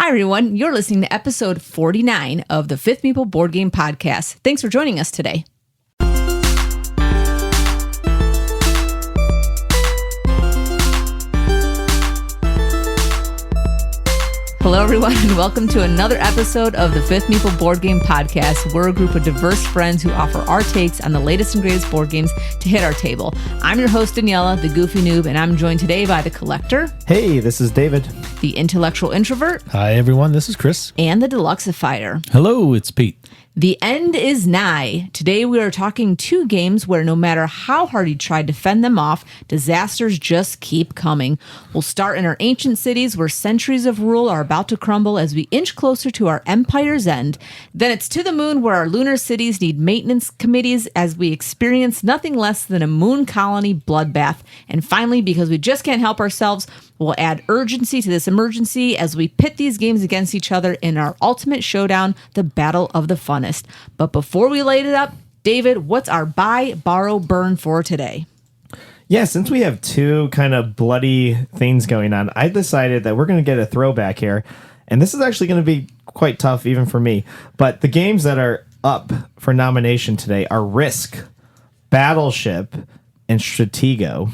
Hi, everyone. You're listening to episode 49 of the Fifth Meeple Board Game Podcast. Thanks for joining us today. Hello, everyone, and welcome to another episode of the Fifth Meeple Board Game Podcast. We're a group of diverse friends who offer our takes on the latest and greatest board games to hit our table. I'm your host, Daniela, the Goofy Noob, and I'm joined today by the Collector. Hey, this is David. The Intellectual Introvert. Hi, everyone. This is Chris. And the Deluxifier. Hello, it's Pete. The end is nigh. Today we are talking two games where no matter how hard you try to fend them off, disasters just keep coming. We'll start in our ancient cities where centuries of rule are about to crumble as we inch closer to our empire's end. Then it's to the moon where our lunar cities need maintenance committees as we experience nothing less than a moon colony bloodbath. And finally, because we just can't help ourselves, we'll add urgency to this emergency as we pit these games against each other in our ultimate showdown, the Battle of the Funnest. But before we light it up, David, what's our buy, borrow, burn for today? Yeah, since we have two kind of bloody things going on, I decided that we're going to get a throwback here. And this is actually going to be quite tough even for me. But the games that are up for nomination today are Risk, Battleship, and Stratego.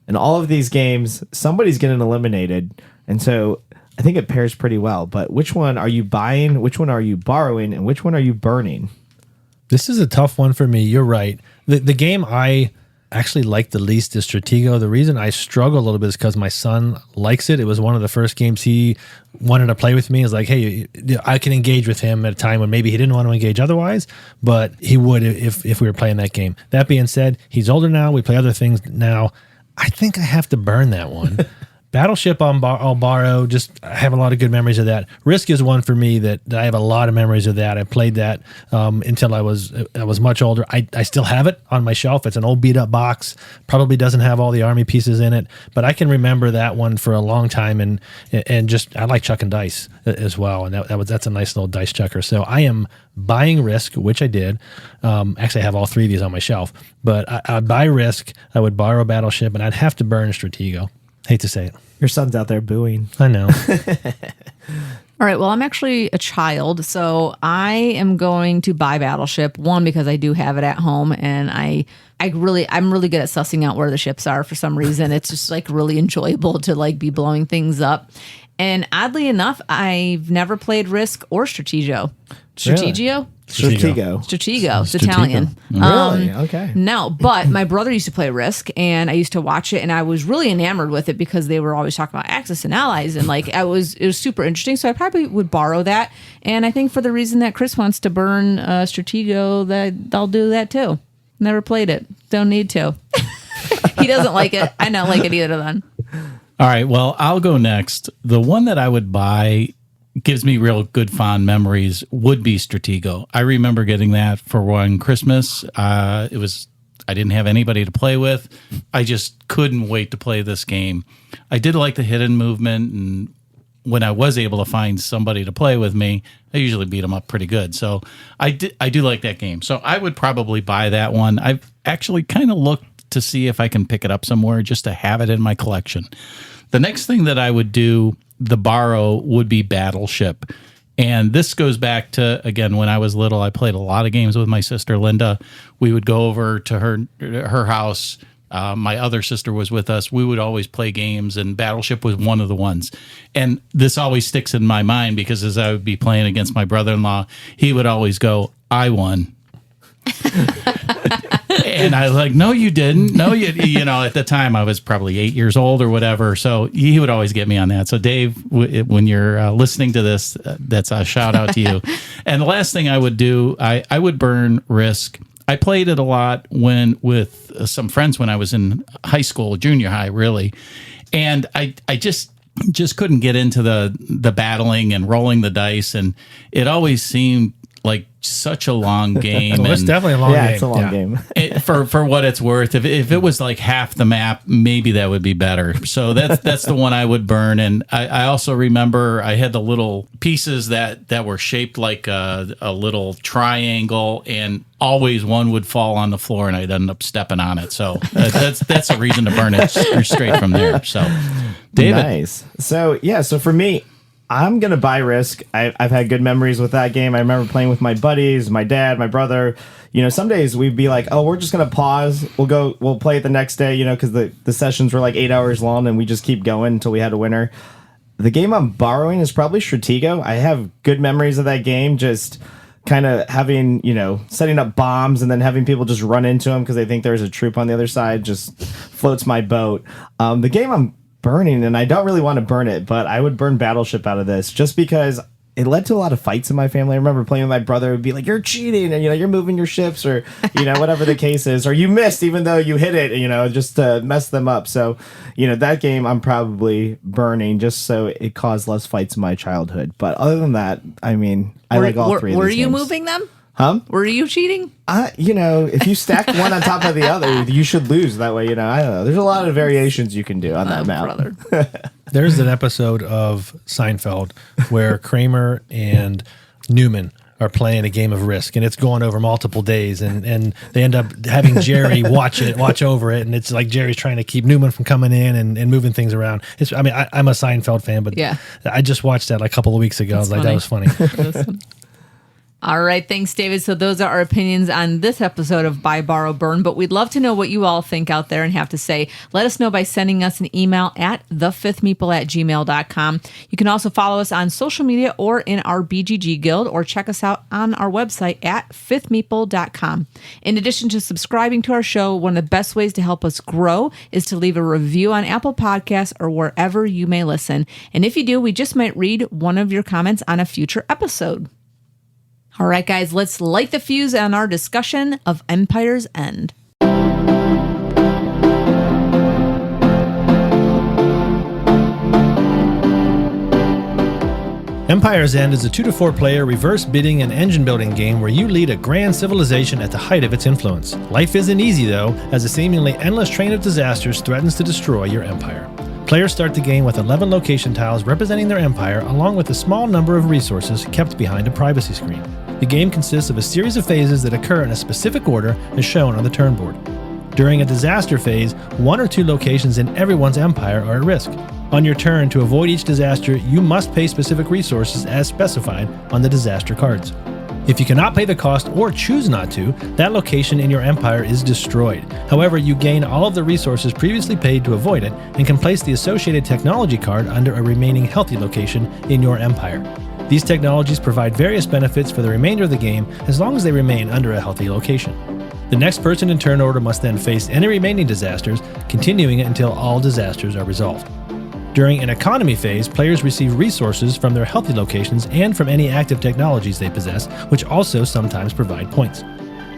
And all of these games, somebody's getting eliminated. And so I think it pairs pretty well. But which one are you buying? Which one are you borrowing? And which one are you burning? This is a tough one for me. You're right. The game I actually like the least is Stratego. The reason I struggle a little bit is because my son likes it. It was one of the first games he wanted to play with me. It's like, hey, I can engage with him at a time when maybe he didn't want to engage otherwise, but he would if we were playing that game. That being said, he's older now. We play other things now. I think I have to burn that one. Battleship I'll borrow. Just I have a lot of good memories of that. Risk is one for me that I have a lot of memories of that. I played that until I was much older. I still have it on my shelf. It's an old beat up box. Probably doesn't have all the army pieces in it, but I can remember that one for a long time. And just I like chucking dice as well. And that's a nice little dice chucker. So I am buying Risk, which I did. Actually, I have all three of these on my shelf. But I'd buy Risk. I would borrow Battleship, and I'd have to burn Stratego. Hate to say it. Your son's out there booing. I know. All right. Well, I'm actually a child, so I am going to buy Battleship. One, because I do have it at home, and I'm really good at sussing out where the ships are for some reason. It's just like really enjoyable to like be blowing things up. And oddly enough, I've never played Risk or Stratego. Stratego? Stratego. It's Italian. Really? Okay. No, but my brother used to play Risk, and I used to watch it, and I was really enamored with it because they were always talking about Axis and Allies, and like it was super interesting. So I probably would borrow that, and I think for the reason that Chris wants to burn Stratego, that I'll do that too. Never played it. Don't need to. He doesn't like it. I don't like it either. Then. All right, well, I'll go next. The one that I would buy gives me real good fond memories would be Stratego. I remember getting that for one Christmas. I didn't have anybody to play with. I just couldn't wait to play this game. I did like the hidden movement, and when I was able to find somebody to play with me, I usually beat them up pretty good. So I do like that game. So I would probably buy that one. I've actually kind of looked to see if I can pick it up somewhere just to have it in my collection. The next thing that I would do, the borrow, would be Battleship. And this goes back to, again, when I was little, I played a lot of games with my sister, Linda. We would go over to her house. My other sister was with us. We would always play games, and Battleship was one of the ones. And this always sticks in my mind because as I would be playing against my brother-in-law, he would always go, "I won." And I was like, "No, you didn't. No, you know, at the time I was probably 8 years old or whatever. So he would always get me on that. So Dave, when you're listening to this, that's a shout out to you. And the last thing I would do, I would burn Risk. I played it a lot with some friends when I was in high school, junior high, really. And I just couldn't get into the battling and rolling the dice. And it always seemed like such a long game. Well, it's definitely a long game. Yeah, it's a long game. For what it's worth, if it was like half the map, maybe that would be better. So that's the one I would burn. And I also remember I had the little pieces that were shaped like a little triangle, and always one would fall on the floor, and I'd end up stepping on it. So that's a reason to burn it straight from there. So, David. Nice. So for me, I'm going to buy Risk. I've had good memories with that game. I remember playing with my buddies, my dad, my brother. Some days we'd be like, oh, we're just going to pause. We'll play it the next day, because the sessions were like 8 hours long and we just keep going until we had a winner. The game I'm borrowing is probably Stratego. I have good memories of that game, just kind of having, setting up bombs and then having people just run into them because they think there's a troop on the other side, just floats my boat. The game I'm burning, and I don't really want to burn it, but I would burn Battleship out of this just because it led to a lot of fights in my family. I remember playing with my brother, would be like, you're cheating, and you're moving your ships, or whatever the case is, or you missed even though you hit it, just to mess them up. So that game I'm probably burning just so it caused less fights in my childhood. But other than that, I like all three of these Were you games. moving them? Huh? Were you cheating? If you stack one on top of the other, you should lose. That way, I don't know. There's a lot of variations you can do on that map. Brother. There's an episode of Seinfeld where Kramer and Newman are playing a game of Risk, and it's going over multiple days, and they end up having Jerry watch over it, and it's like Jerry's trying to keep Newman from coming in and moving things around. I'm a Seinfeld fan, but yeah, I just watched that like a couple of weeks ago. I was like, that was funny. All right. Thanks, David. So those are our opinions on this episode of Buy, Borrow, Burn, but we'd love to know what you all think out there and have to say. Let us know by sending us an email at thefifthmeeple@gmail.com. You can also follow us on social media or in our BGG guild, or check us out on our website at fifthmeeple.com. In addition to subscribing to our show, one of the best ways to help us grow is to leave a review on Apple Podcasts or wherever you may listen. And if you do, we just might read one of your comments on a future episode. All right, guys, let's light the fuse on our discussion of Empire's End. Empire's End is a 2 to 4 player reverse bidding and engine building game where you lead a grand civilization at the height of its influence. Life isn't easy, though, as a seemingly endless train of disasters threatens to destroy your empire. Players start the game with 11 location tiles representing their empire, along with a small number of resources kept behind a privacy screen. The game consists of a series of phases that occur in a specific order as shown on the turn board. During a disaster phase, 1 or 2 locations in everyone's empire are at risk. On your turn, to avoid each disaster, you must pay specific resources as specified on the disaster cards. If you cannot pay the cost or choose not to, that location in your empire is destroyed. However, you gain all of the resources previously paid to avoid it and can place the associated technology card under a remaining healthy location in your empire. These technologies provide various benefits for the remainder of the game as long as they remain under a healthy location. The next person in turn order must then face any remaining disasters, continuing it until all disasters are resolved. During an economy phase, players receive resources from their healthy locations and from any active technologies they possess, which also sometimes provide points.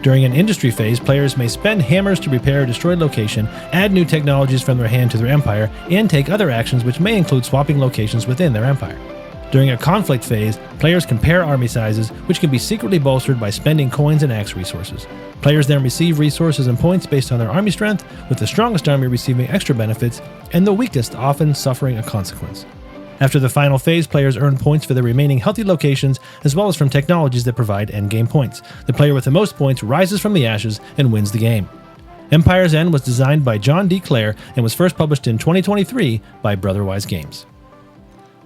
During an industry phase, players may spend hammers to repair a destroyed location, add new technologies from their hand to their empire, and take other actions which may include swapping locations within their empire. During a conflict phase, players compare army sizes, which can be secretly bolstered by spending coins and axe resources. Players then receive resources and points based on their army strength, with the strongest army receiving extra benefits, and the weakest often suffering a consequence. After the final phase, players earn points for their remaining healthy locations, as well as from technologies that provide endgame points. The player with the most points rises from the ashes and wins the game. Empire's End was designed by John D. Clare and was first published in 2023 by Brotherwise Games.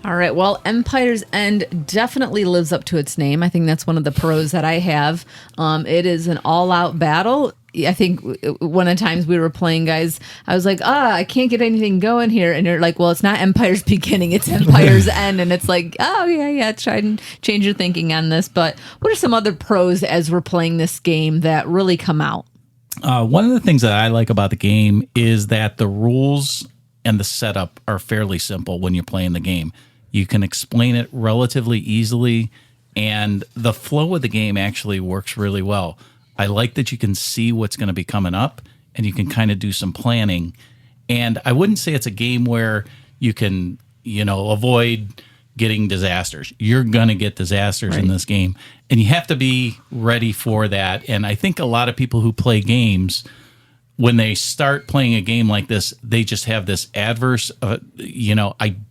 All right. Well, Empire's End definitely lives up to its name. I think that's one of the pros that I have. It is an all-out battle. I think one of the times we were playing, guys, I was like, I can't get anything going here. And you're like, well, it's not Empire's Beginning, it's Empire's End. And it's like, oh, yeah, try and change your thinking on this. But what are some other pros as we're playing this game that really come out? One of the things that I like about the game is that the rules and the setup are fairly simple when you're playing the game. You can explain it relatively easily, and the flow of the game actually works really well. I like that you can see what's going to be coming up, and you can kind of do some planning. And I wouldn't say it's a game where you can, avoid getting disasters. You're going to get disasters in this game, and you have to be ready for that. And I think a lot of people who play games, when they start playing a game like this, they just have this adverse, I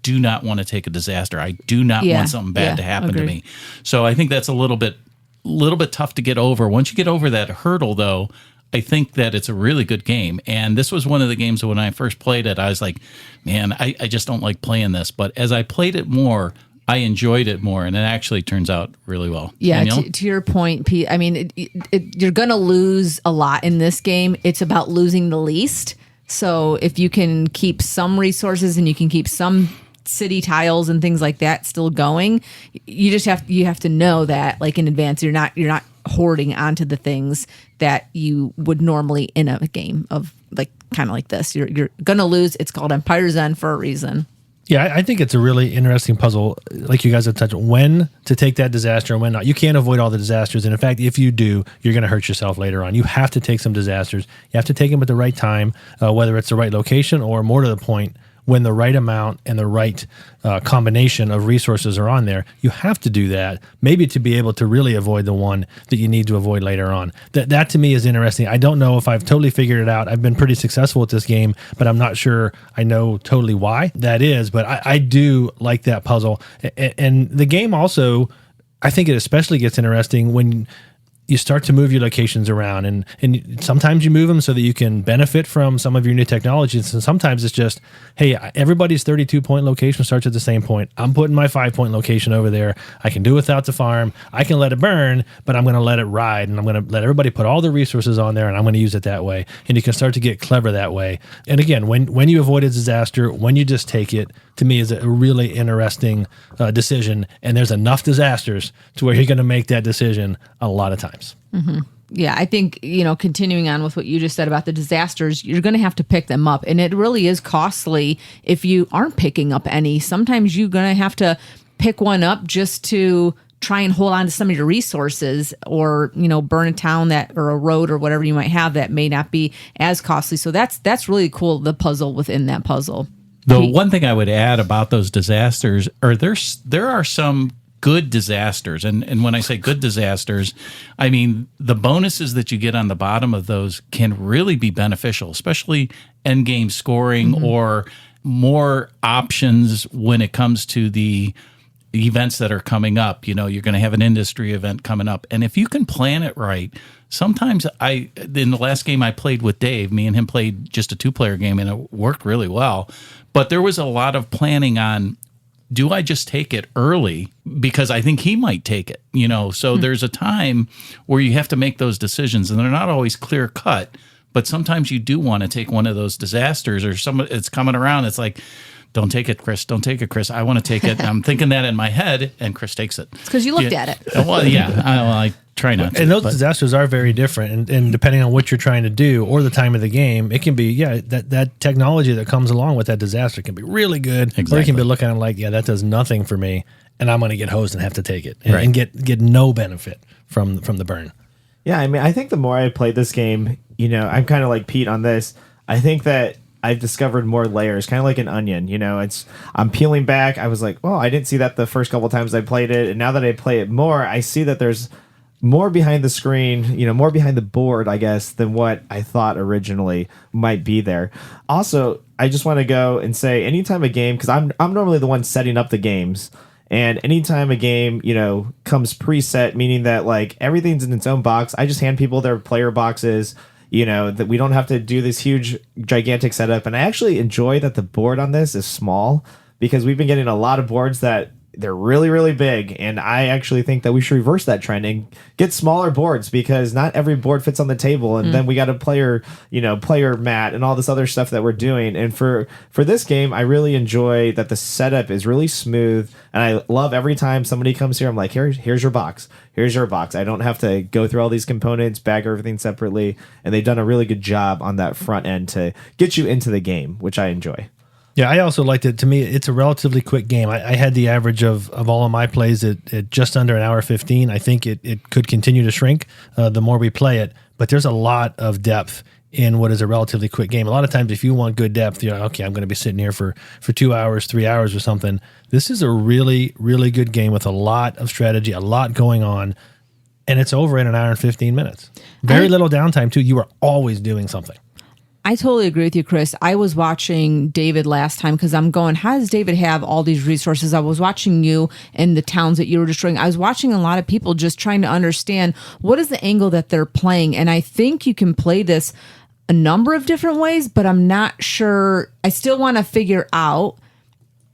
do not want to take a disaster. I do not want something bad to happen to me. So I think that's a little bit tough to get over. Once you get over that hurdle, though, I think that it's a really good game. And this was one of the games that when I first played it, I was like, man, I just don't like playing this. But as I played it more, I enjoyed it more, and it actually turns out really well. Yeah, Danielle? to your point, Pete, I mean, you're going to lose a lot in this game. It's about losing the least. So if you can keep some resources and you can keep some city tiles and things like that still going, you have to know that, like, in advance, you're not hoarding onto the things that you would normally in a game of, like, kind of like this. You're going to lose. It's called Empire's End for a reason. Yeah, I think it's a really interesting puzzle, like you guys have touched on, when to take that disaster and when not. You can't avoid all the disasters. And in fact, if you do, you're going to hurt yourself later on. You have to take some disasters. You have to take them at the right time, whether it's the right location or, more to the point, when the right amount and the right combination of resources are on there. You have to do that, maybe to be able to really avoid the one that you need to avoid later on. That to me is interesting. I don't know if I've totally figured it out. I've been pretty successful with this game, but I'm not sure I know totally why that is. But I do like that puzzle. And the game also, I think it especially gets interesting when you start to move your locations around, and sometimes you move them so that you can benefit from some of your new technologies, and sometimes it's just, hey, everybody's 32-point location starts at the same point. I'm putting my 5-point location over there. I can do without the farm. I can let it burn, but I'm going to let it ride, and I'm going to let everybody put all the resources on there, and I'm going to use it that way. And you can start to get clever that way. And again, when you avoid a disaster, when you just take it, to me is a really interesting decision. And there's enough disasters to where you're going to make that decision a lot of times. Mm-hmm. Yeah, I think, continuing on with what you just said about the disasters, you're going to have to pick them up. And it really is costly if you aren't picking up any. Sometimes you're going to have to pick one up just to try and hold on to some of your resources, or, burn a town or a road or whatever you might have that may not be as costly. So that's really cool, the puzzle within that puzzle. The one thing I would add about those disasters, or there are some good disasters, and when I say good disasters, I mean the bonuses that you get on the bottom of those can really be beneficial, especially end game scoring or more options when it comes to the events that are coming up. You're going to have an industry event coming up, and if you can plan it right. Sometimes in the last game I played with Dave, me and him played just a 2-player game, and it worked really well. But there was a lot of planning on, do I just take it early because I think he might take it? So there's a time where you have to make those decisions, and they're not always clear cut. But sometimes you do want to take one of those disasters, or it's coming around. It's like, don't take it, Chris. Don't take it, Chris. I want to take it. I'm thinking that in my head, and Chris takes it. It's because you looked at it. Well, yeah. I try not to. And those disasters are very different. And depending on what you're trying to do or the time of the game, it can be, that technology that comes along with that disaster can be really good. Exactly. Or you can be looking at it like, that does nothing for me, and I'm going to get hosed and have to take it and, Right. and get no benefit from the burn. Yeah, I mean, I think the more I played this game, I'm kind of like Pete on this. I think that I've discovered more layers, kind of like an onion. I'm peeling back. I was like, well, I didn't see that the first couple times I played it, and now that I play it more, I see that there's more behind the screen, more behind the board, I guess, than what I thought originally might be there. Also, I just want to go and say, anytime a game, because I'm normally the one setting up the games. And anytime a game, comes preset, meaning that like everything's in its own box, I just hand people their player boxes, that we don't have to do this huge, gigantic setup. And I actually enjoy that the board on this is small, because we've been getting a lot of boards that they're really, really big. And I actually think that we should reverse that trend and get smaller boards, because not every board fits on the table. And then we got a player mat and all this other stuff that we're doing. And for this game, I really enjoy that the setup is really smooth. And I love every time somebody comes here, I'm like, here's your box. Here's your box. I don't have to go through all these components, bag everything separately. And they've done a really good job on that front end to get you into the game, which I enjoy. Yeah, I also liked it. To me, it's a relatively quick game. I had the average of all of my plays at just under an hour 15. I think it could continue to shrink the more we play it, but there's a lot of depth in what is a relatively quick game. A lot of times, if you want good depth, you're like, okay, I'm going to be sitting here for 2 hours, 3 hours or something. This is a really, really good game with a lot of strategy, a lot going on, and it's over in an hour and 15 minutes. Very little downtime, too. You are always doing something. I totally agree with you, Chris. I was watching David last time because I'm going, how does David have all these resources? I was watching you and the towns that you were destroying. I was watching a lot of people just trying to understand what is the angle that they're playing. And I think you can play this a number of different ways, but I'm not sure. I still want to figure out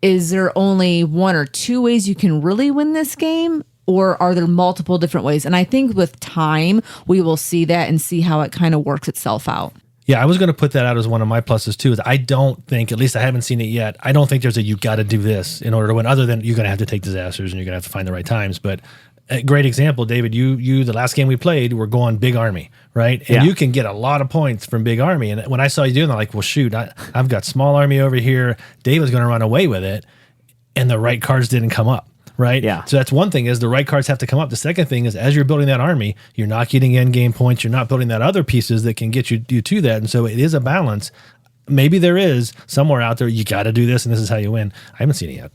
is there only one or two ways you can really win this game? Or are there multiple different ways? And I think with time, we will see that and see how it kind of works itself out. Yeah, I was going to put that out as one of my pluses too. Is I don't think, at least I haven't seen it yet, I don't think there's a you got to do this in order to win, other than you're going to have to take disasters and you're going to have to find the right times. But a great example, David, you the last game we played, we're going big army, right? And you can get a lot of points from big army. And when I saw you doing that, I'm like, well, shoot, I've got small army over here. David's going to run away with it. And the right cards didn't come up. Right? Yeah. So that's one thing, is the right cards have to come up. The second thing is, as you're building that army, you're not getting end game points. You're not building that other pieces that can get you to that. And so it is a balance. Maybe there is somewhere out there, you got to do this and this is how you win. I haven't seen it yet.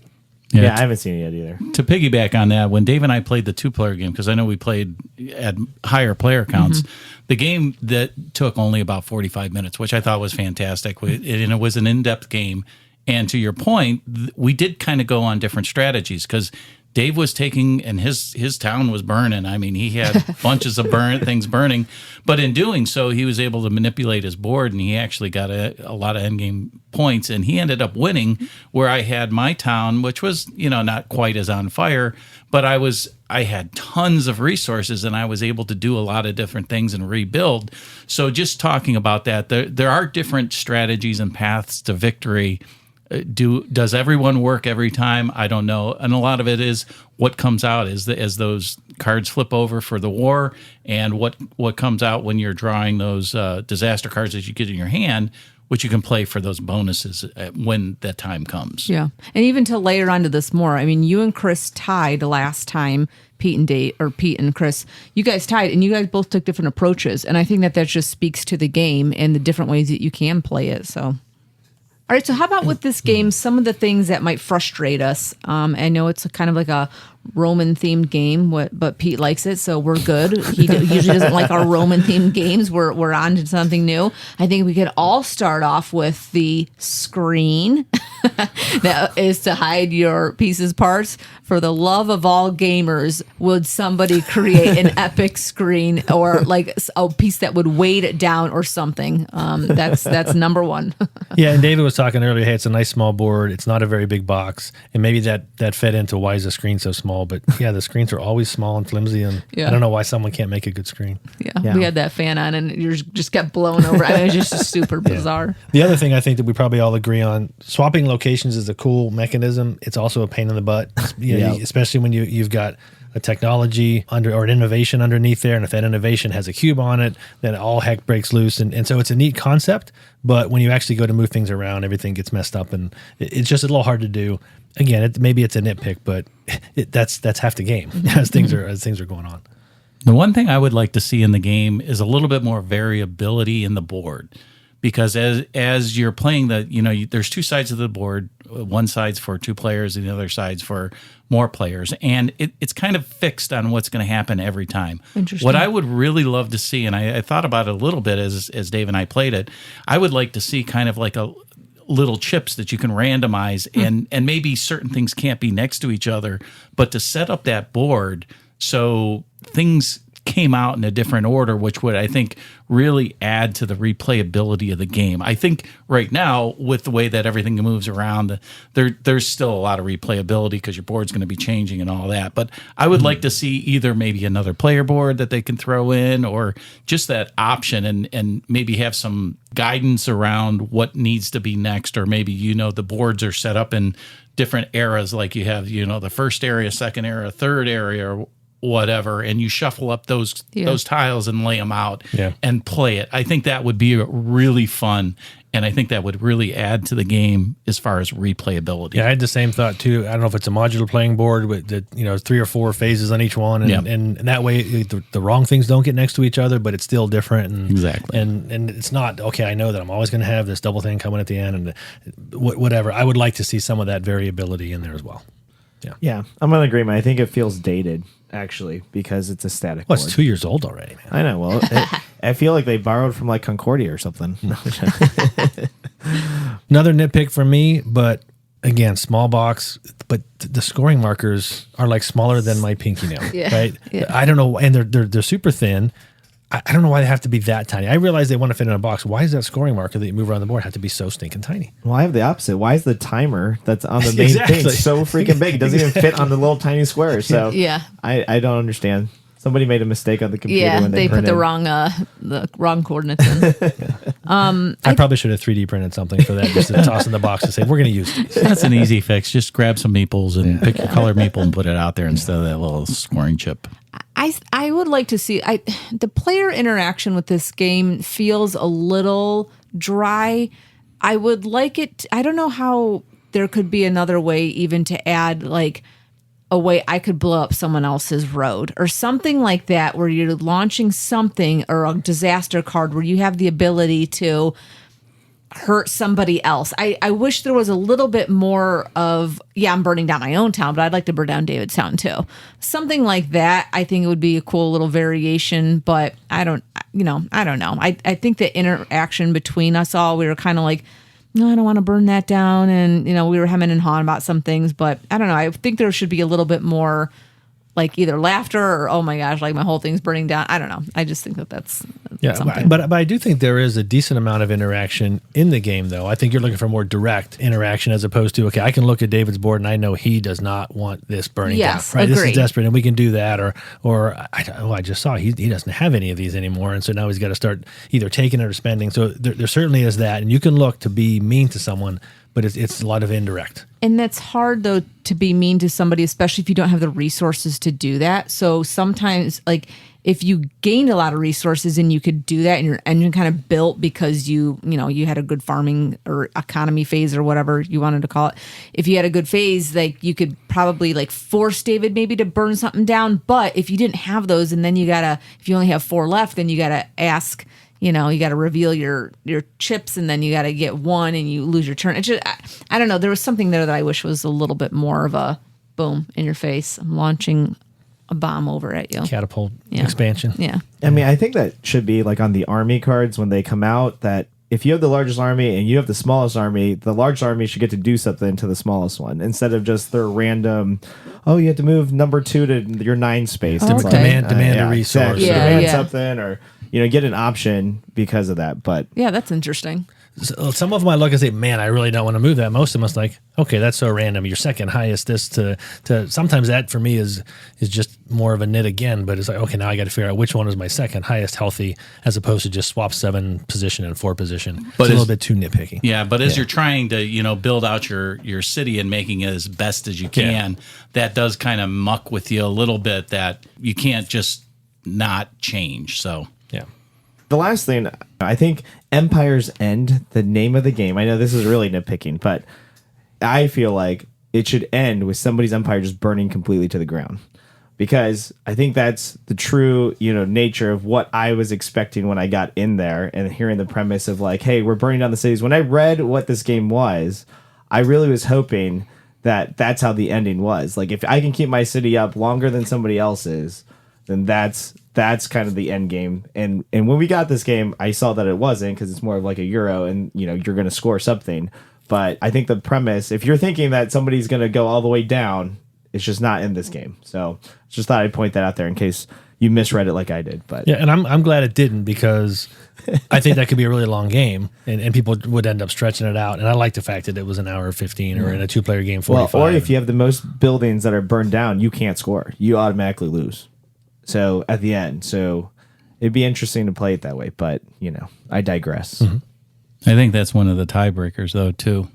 Yeah, I haven't seen it yet either. To piggyback on that, when Dave and I played the 2-player game, because I know we played at higher player counts, the game that took only about 45 minutes, which I thought was fantastic. And it was an in-depth game. And to your point, we did kind of go on different strategies, because Dave was taking, and his town was burning. I mean, he had bunches of things burning. But in doing so, he was able to manipulate his board, and he actually got a lot of endgame points. And he ended up winning, where I had my town, which was, not quite as on fire, but I had tons of resources, and I was able to do a lot of different things and rebuild. So just talking about that, there are different strategies and paths to victory. Does everyone work every time? I don't know. And a lot of it is what comes out as those cards flip over for the war, and what comes out when you're drawing those disaster cards that you get in your hand, which you can play for those bonuses when that time comes. Yeah. And even to layer onto this more, I mean, you and Chris tied last time, Pete and Chris, you guys tied, and you guys both took different approaches. And I think that just speaks to the game and the different ways that you can play it. So... All right, so how about with this game, some of the things that might frustrate us? I know it's kind of like a Roman-themed game, but Pete likes it, so we're good. He usually doesn't like our Roman-themed games. We're on to something new. I think we could all start off with the screen that is to hide your pieces parts. For the love of all gamers, would somebody create an epic screen, or like a piece that would weight it down or something? That's number one. Yeah, and David was talking earlier, hey, it's a nice small board. It's not a very big box. And maybe that fed into why is the screen so small. But yeah, the screens are always small and flimsy, and I don't know why someone can't make a good screen. Yeah. We had that fan on, and you just kept blown over. I mean, it was just super bizarre. The other thing I think that we probably all agree on, swapping locations is a cool mechanism. It's also a pain in the butt, especially when you've got a technology or an innovation underneath there, and if that innovation has a cube on it, then all heck breaks loose. And so it's a neat concept, but when you actually go to move things around, everything gets messed up, and it's just a little hard to do. Again, maybe it's a nitpick, but that's half the game as things are going on. The one thing I would like to see in the game is a little bit more variability in the board, because as you're playing there's two sides of the board. One side's for 2 players and the other side's for more players. And it's kind of fixed on what's going to happen every time. Interesting. What I would really love to see, and I thought about it a little bit as Dave and I played it, I would like to see kind of like a little chips that you can randomize, and maybe certain things can't be next to each other, but to set up that board so things came out in a different order, which would, I think, really add to the replayability of the game. I think right now, with the way that everything moves around, there's still a lot of replayability because your board's going to be changing and all that. But I would like to see either maybe another player board that they can throw in, or just that option, and maybe have some guidance around what needs to be next, or maybe, the boards are set up in different eras, like you have, the first area, second area, third area, or whatever, and you shuffle up those tiles and lay them out and play it. I think that would be really fun, and I think that would really add to the game as far as replayability. Yeah, I had the same thought too. I don't know if it's a modular playing board with 3 or 4 phases on each one, and that way the wrong things don't get next to each other, but it's still different. And, exactly. And it's not, okay, I know that I'm always going to have this double thing coming at the end, and whatever. I would like to see some of that variability in there as well. Yeah, I'm in agreement. I think it feels dated, actually, because it's a static board. It's 2 years old already, man. I know. Well, I feel like they borrowed from like Concordia or something. Another nitpick for me, but again, small box, but the scoring markers are like smaller than my pinky nail, right? Yeah. I don't know, and they're super thin. I don't know why they have to be that tiny. I realize they want to fit in a box. Why is that scoring marker that you move around the board have to be so stinking tiny? Well, I have the opposite. Why is the timer that's on the main Exactly. thing so freaking big? It doesn't even fit on the little tiny square. So Yeah. I don't understand. Somebody made a mistake on the computer Yeah, when they put printed. the wrong coordinates in. I probably should have 3D printed something for that, just to toss in the box and say, we're going to use these. That's an easy fix. Just grab some meeples and pick your color meeple and put it out there instead of that little scoring chip. I would like to see the player interaction with this game feels a little dry. I would like it. I don't know how there could be another way even to add like a way I could blow up someone else's road or something like that, where you're launching something or a disaster card where you have the ability to hurt somebody else. I wish there was a little bit more of, I'm burning down my own town, but I'd like to burn down David's town too. Something like that. I think it would be a cool little variation, but I don't know. I think the interaction between us all, we were kind of like, no, I don't want to burn that down. And, we were hemming and hawing about some things, but I don't know. I think there should be a little bit more like either laughter or, oh my gosh, like my whole thing's burning down. I don't know. I just think that's something. But I do think there is a decent amount of interaction in the game, though. I think you're looking for more direct interaction as opposed to, okay, I can look at David's board and I know he does not want this burning down. Right? This is desperate and we can do that. Or I just saw he doesn't have any of these anymore. And so now he's got to start either taking it or spending. So there certainly is that. And you can look to be mean to someone, but it's a lot of indirect. And that's hard, though, to be mean to somebody, especially if you don't have the resources to do that. So sometimes, like, if you gained a lot of resources and you could do that and your engine kind of built because you had a good farming or economy phase or whatever you wanted to call it. If you had a good phase, like, you could probably, like, force David maybe to burn something down. But if you didn't have those and then if you only have 4 left, then you got to ask, you got to reveal your chips and then you got to get one and you lose your turn. It's just, I don't know. There was something there that I wish was a little bit more of a boom in your face. I'm launching a bomb over at you. Catapult expansion. Yeah. I mean, I think that should be like on the army cards when they come out, that if you have the largest army and you have the smallest army, the largest army should get to do something to the smallest one instead of just their random, you have to move number 2 to your 9 space. Oh, It's okay. Demand a resource. Exactly. Demand something or, get an option because of that. But yeah, that's interesting. So some of them I look and say, man, I really don't want to move that. Most of them is like, okay, that's so random. Your second highest this to sometimes that for me is just more of a nit again, but it's like, okay, now I got to figure out which one is my second highest healthy as opposed to just swap 7 position and 4 position. But it's a little bit too nitpicky. Yeah, but as you're trying to, build out your city and making it as best as you can, that does kind of muck with you a little bit that you can't just not change. So yeah. The last thing, I think Empire's End, the name of the game, I know this is really nitpicking, but I feel like it should end with somebody's empire just burning completely to the ground. Because I think that's the true, nature of what I was expecting when I got in there and hearing the premise of like, hey, we're burning down the cities. When I read what this game was, I really was hoping that that's how the ending was. Like, if I can keep my city up longer than somebody else's, then that's kind of the end game. And when we got this game, I saw that it wasn't, because it's more of like a Euro and, you're going to score something. But I think the premise, if you're thinking that somebody's going to go all the way down, it's just not in this game. So just thought I'd point that out there in case you misread it like I did. But yeah, and I'm glad it didn't, because I think that could be a really long game and people would end up stretching it out. And I like the fact that it was an hour 15 or in a 2-player game 45. Well, or if you have the most buildings that are burned down, you can't score. You automatically lose. So at the end, it'd be interesting to play it that way, but I digress. Mm-hmm. I think that's one of the tiebreakers, though, too.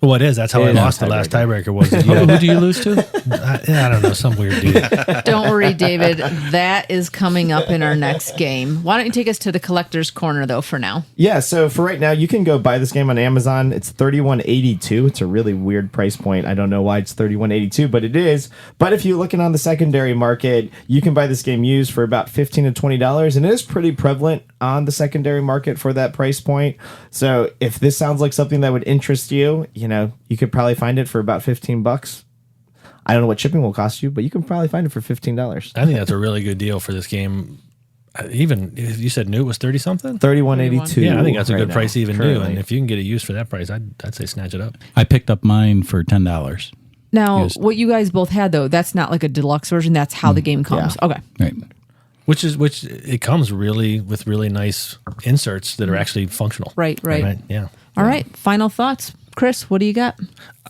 Well, it is. That's how I lost the last tiebreaker. Was it? Who do you lose to? I don't know, some weird dude. Don't worry, David. That is coming up in our next game. Why don't you take us to the collector's corner, though, for now? Yeah, so for right now, you can go buy this game on Amazon. It's $31.82. It's a really weird price point. I don't know why it's $31.82, but it is. But if you're looking on the secondary market, you can buy this game used for about $15 to $20, and it is pretty prevalent on the secondary market for that price point. So if this sounds like something that would interest you, you could probably find it for about $15. I don't know what shipping will cost you, but you can probably find it for $15. I think that's a really good deal for this game. Even if you said new, it was 30 something. $31.82. Yeah, I think that's a right good now, price even currently. new. And if you can get it used for that price, I'd say snatch it up. I picked up mine for $10. Now, what you guys both had, though, that's not like a deluxe version. That's how the game comes. Yeah. Okay. Right. Which it comes really with really nice inserts that are actually functional. Right. Yeah. All right. Final thoughts. Chris, what do you got?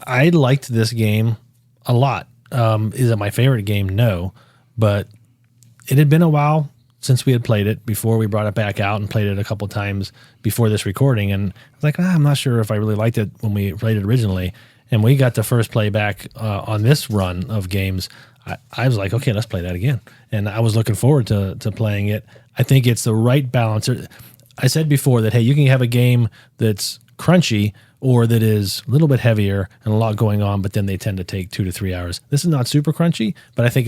I liked this game a lot. Is it my favorite game? No. But it had been a while since we had played it before we brought it back out and played it a couple times before this recording. And I was like, I'm not sure if I really liked it when we played it originally. And we got the first play back on this run of games. I was like, okay, let's play that again. And I was looking forward to playing it. I think it's the right balance. I said before that, hey, you can have a game that's crunchy or that is a little bit heavier and a lot going on, but then they tend to take 2 to 3 hours. This is not super crunchy, but I think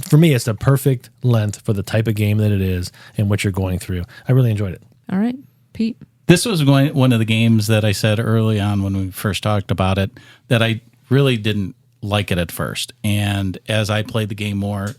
for me, it's the perfect length for the type of game that it is and what you're going through. I really enjoyed it. All right, Pete. This was one of the games that I said early on when we first talked about it that I really didn't like it at first. And as I played the game more,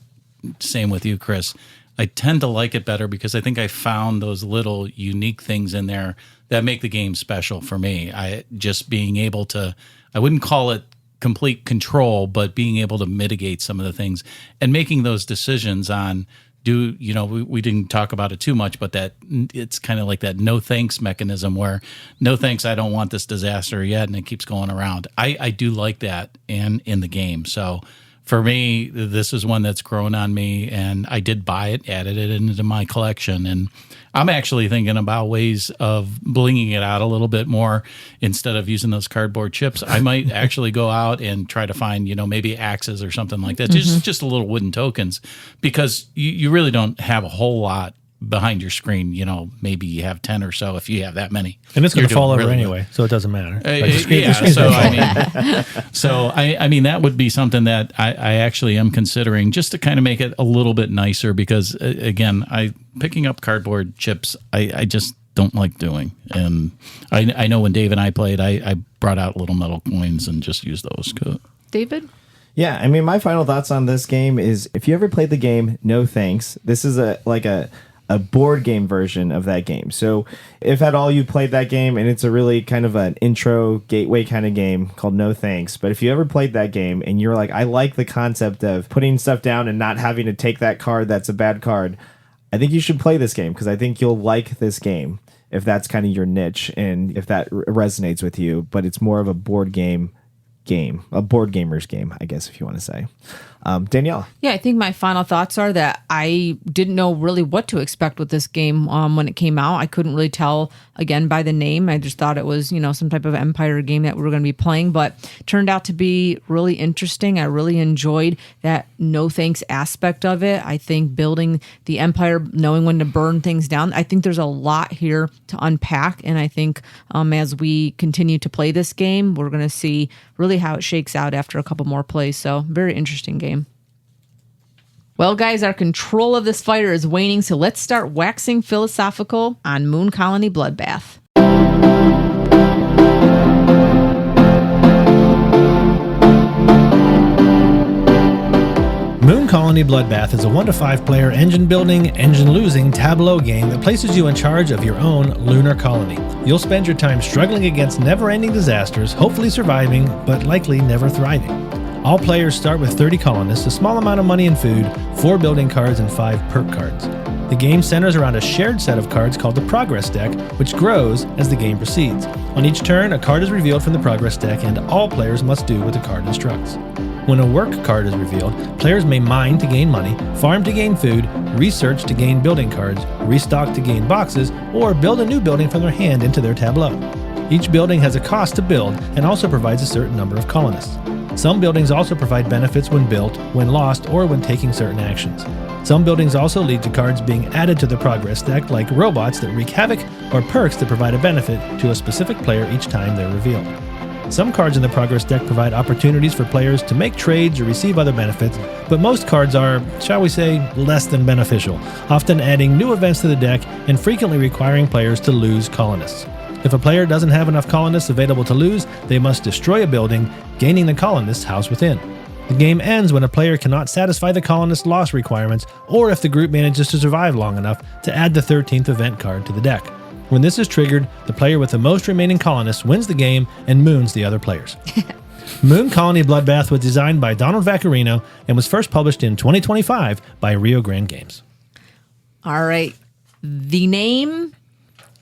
same with you, Chris, I tend to like it better because I think I found those little unique things in there that make the game special for me. I just being able to, I wouldn't call it complete control, but being able to mitigate some of the things and making those decisions on we didn't talk about it too much, but that it's kind of like that no thanks mechanism where no thanks, I don't want this disaster yet, and it keeps going around. I do like that in the game. So for me, this is one that's grown on me, and I did buy it, added it into my collection, and I'm actually thinking about ways of blinging it out a little bit more instead of using those cardboard chips. I might actually go out and try to find, maybe axes or something like that, just little wooden tokens, because you really don't have a whole lot behind your screen. Maybe you have 10 or so if you have that many. And it's going to fall over anyway, so it doesn't matter. I mean, that would be something that I actually am considering just to kind of make it a little bit nicer because, again, picking up cardboard chips, I just don't like doing. And I know when Dave and I played, I brought out little metal coins and just used those. David? Yeah, I mean, my final thoughts on this game is if you ever played the game No Thanks, this is a board game version of that game. So if at all you played that game, and it's a really kind of an intro gateway kind of game called No Thanks, but if you ever played that game and you're like, I like the concept of putting stuff down and not having to take that card that's a bad card, I think you should play this game because I think you'll like this game if that's kind of your niche and if that resonates with you, but it's more of a board gamer's game, I guess, if you want to say. Danielle. Yeah, I think my final thoughts are that I didn't know really what to expect with this game when it came out. I couldn't really tell, again, by the name. I just thought it was, some type of Empire game that we were going to be playing, but it turned out to be really interesting. I really enjoyed that no thanks aspect of it. I think building the Empire, knowing when to burn things down, I think there's a lot here to unpack, and I think as we continue to play this game, we're going to see really how it shakes out after a couple more plays. So very interesting game. Well, guys, our control of this fighter is waning, so let's start waxing philosophical on Moon Colony Bloodbath. Moon Colony Bloodbath is a 1 to 5 player engine building, engine losing tableau game that places you in charge of your own lunar colony. You'll spend your time struggling against never-ending disasters, hopefully surviving, but likely never thriving. All players start with 30 colonists, a small amount of money and food, 4 building cards, and 5 perk cards. The game centers around a shared set of cards called the Progress Deck, which grows as the game proceeds. On each turn, a card is revealed from the Progress Deck, and all players must do what the card instructs. When a work card is revealed, players may mine to gain money, farm to gain food, research to gain building cards, restock to gain boxes, or build a new building from their hand into their tableau. Each building has a cost to build and also provides a certain number of colonists. Some buildings also provide benefits when built, when lost, or when taking certain actions. Some buildings also lead to cards being added to the progress deck, like robots that wreak havoc, or perks that provide a benefit to a specific player each time they're revealed. Some cards in the progress deck provide opportunities for players to make trades or receive other benefits, but most cards are, shall we say, less than beneficial, often adding new events to the deck and frequently requiring players to lose colonists. If a player doesn't have enough colonists available to lose, they must destroy a building, gaining the colonists housed within. The game ends when a player cannot satisfy the colonist loss requirements, or if the group manages to survive long enough to add the 13th event card to the deck. When this is triggered, the player with the most remaining colonists wins the game and moons the other players. Moon Colony Bloodbath was designed by Donald Vaccarino and was first published in 2025 by Rio Grande Games. All right. The name,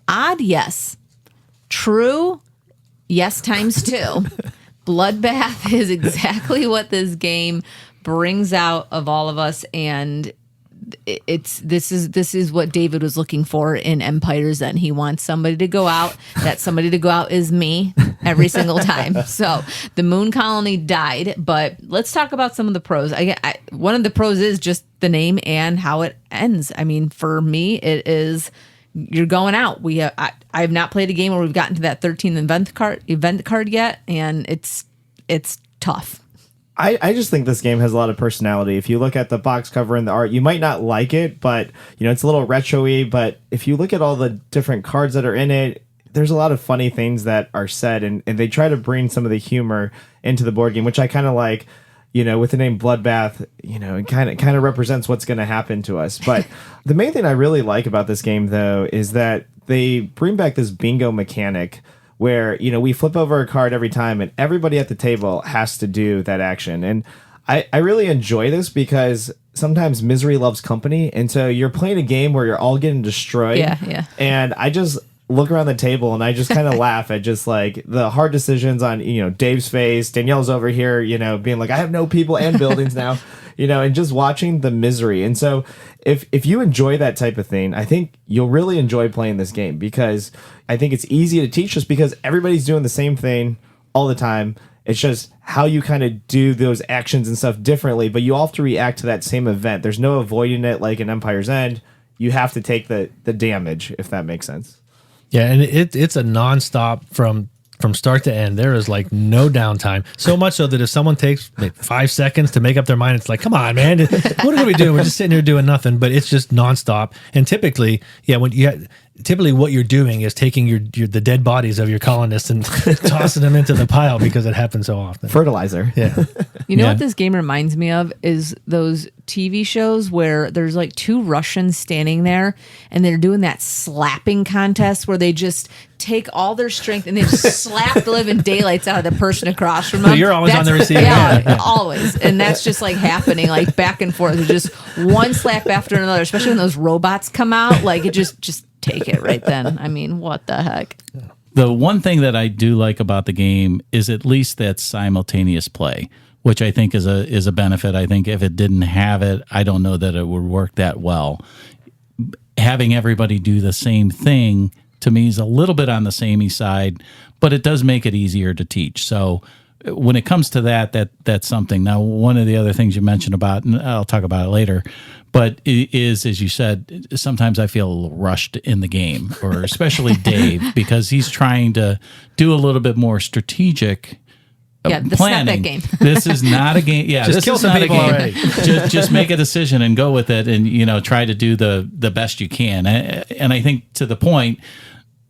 odd, yes. True, yes times 2. Bloodbath is exactly what this game brings out of all of us, and this is what David was looking for in Empire's End. He wants somebody to go out. That somebody to go out is me every single time. So the moon colony died, but let's talk about some of the pros. One of the pros is just the name and how it ends. I mean, for me, it is you're going out. I have not played a game where we've gotten to that 13th event card yet, and it's tough. I just think this game has a lot of personality. If you look at the box cover and the art, you might not like it, but it's a little retro-y. But if you look at all the different cards that are in it, there's a lot of funny things that are said, and they try to bring some of the humor into the board game, which I kind of like. With the name Bloodbath, it kind of represents what's going to happen to us. But the main thing I really like about this game, though, is that they bring back this bingo mechanic where, we flip over a card every time and everybody at the table has to do that action. And I really enjoy this because sometimes misery loves company. And so you're playing a game where you're all getting destroyed. Yeah. And I just look around the table and I just kind of laugh at just like the hard decisions on, Dave's face. Danielle's over here, being like, I have no people and buildings now, and just watching the misery. And so if you enjoy that type of thing, I think you'll really enjoy playing this game because I think it's easy to teach just because everybody's doing the same thing all the time. It's just how you kind of do those actions and stuff differently, but you all have to react to that same event. There's no avoiding it like in Empire's End. You have to take the damage, if that makes sense. Yeah, and it's a nonstop from start to end. There is like no downtime. So much so that if someone takes 5 seconds to make up their mind, it's like, come on, man, what are we doing? We're just sitting here doing nothing. But it's just nonstop. And typically, typically what you're doing is taking the dead bodies of your colonists and tossing them into the pile because it happens so often. Fertilizer. Yeah. You know what this game reminds me of is those TV shows where there's like 2 Russians standing there and they're doing that slapping contest where they just take all their strength and they just slap the living daylights out of the person across from them. So you're always on the receiving end. end. Always. And that's just like happening like back and forth. There's just one slap after another, especially when those robots come out. Like it just take it right then. I mean, what the heck? The one thing that I do like about the game is at least that simultaneous play, which I think is a benefit. I think if it didn't have it, I don't know that it would work that well. Having everybody do the same thing to me is a little bit on the samey side, but it does make it easier to teach. So when it comes to that's something. Now, one of the other things you mentioned about, and I'll talk about it later, but it is, as you said, sometimes I feel a little rushed in the game, or especially Dave, because he's trying to do a little bit more strategic this planning. is not that game. This is not a game. Yeah, Just this kill is some not a people game. already. just make a decision and go with it, and try to do the best you can. And I think to the point,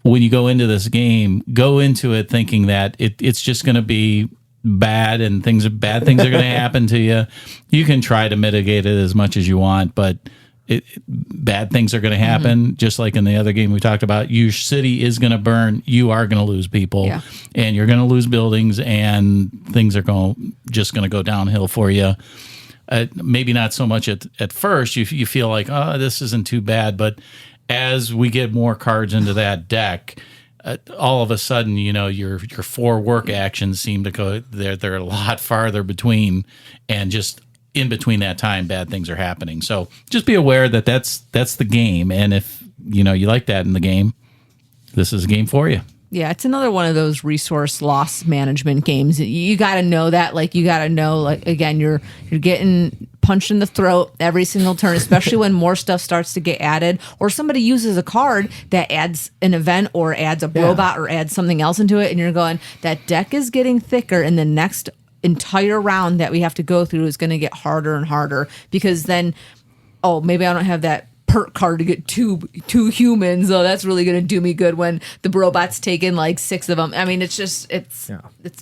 when you go into this game, go into it thinking that it's just going to be bad and bad things are going to happen to you. You can try to mitigate it as much as you want, but bad things are going to happen. Just like in the other game we talked about, your city is going to burn. You are going to lose people, and you're going to lose buildings, and things are just going to go downhill for you. Maybe not so much at first. You feel like, oh, this isn't too bad, but as we get more cards into that deck, all of a sudden, your 4 work actions seem to go. They're a lot farther between, and just in between that time, bad things are happening. So just be aware that that's the game, and if you like that in the game, this is a game for you. Yeah, it's another one of those resource loss management games. You got to know that. Like, you got to know, like, again, you're getting punched in the throat every single turn, especially when more stuff starts to get added, or somebody uses a card that adds an event or adds a robot or adds something else into it, and you're going, that deck is getting thicker, and the next entire round that we have to go through is going to get harder and harder, because then, maybe I don't have that perk card to get two humans. Oh, that's really going to do me good when the robot's taken like 6 of them. I mean, it's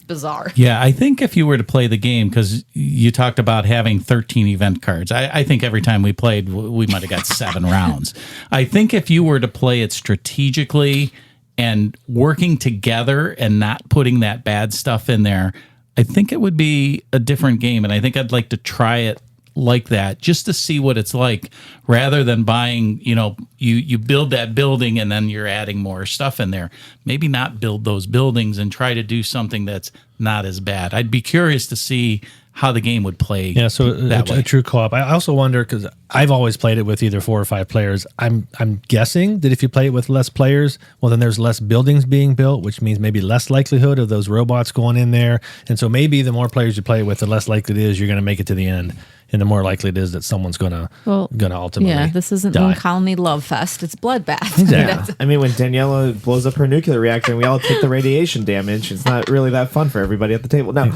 bizarre. Yeah, I think if you were to play the game, because you talked about having 13 event cards, I think every time we played, we might have got 7 rounds. I think if you were to play it strategically and working together and not putting that bad stuff in there, I think it would be a different game. And I think I'd like to try it like that just to see what it's like, rather than buying, you build that building and then you're adding more stuff in there. Maybe not build those buildings and try to do something that's not as bad. I'd be curious to see how the game would play. Yeah, so a true co-op. I also wonder, because I've always played it with either 4 or 5 players. I'm guessing that if you play it with less players, well, then there's less buildings being built, which means maybe less likelihood of those robots going in there. And so maybe the more players you play it with, the less likely it is you're going to make it to the end, and the more likely it is that someone's going to ultimately this isn't die. Moon Colony Love Fest. It's Bloodbath. Exactly. I mean, when Daniela blows up her nuclear reactor and we all take the radiation damage, it's not really that fun for everybody at the table. No.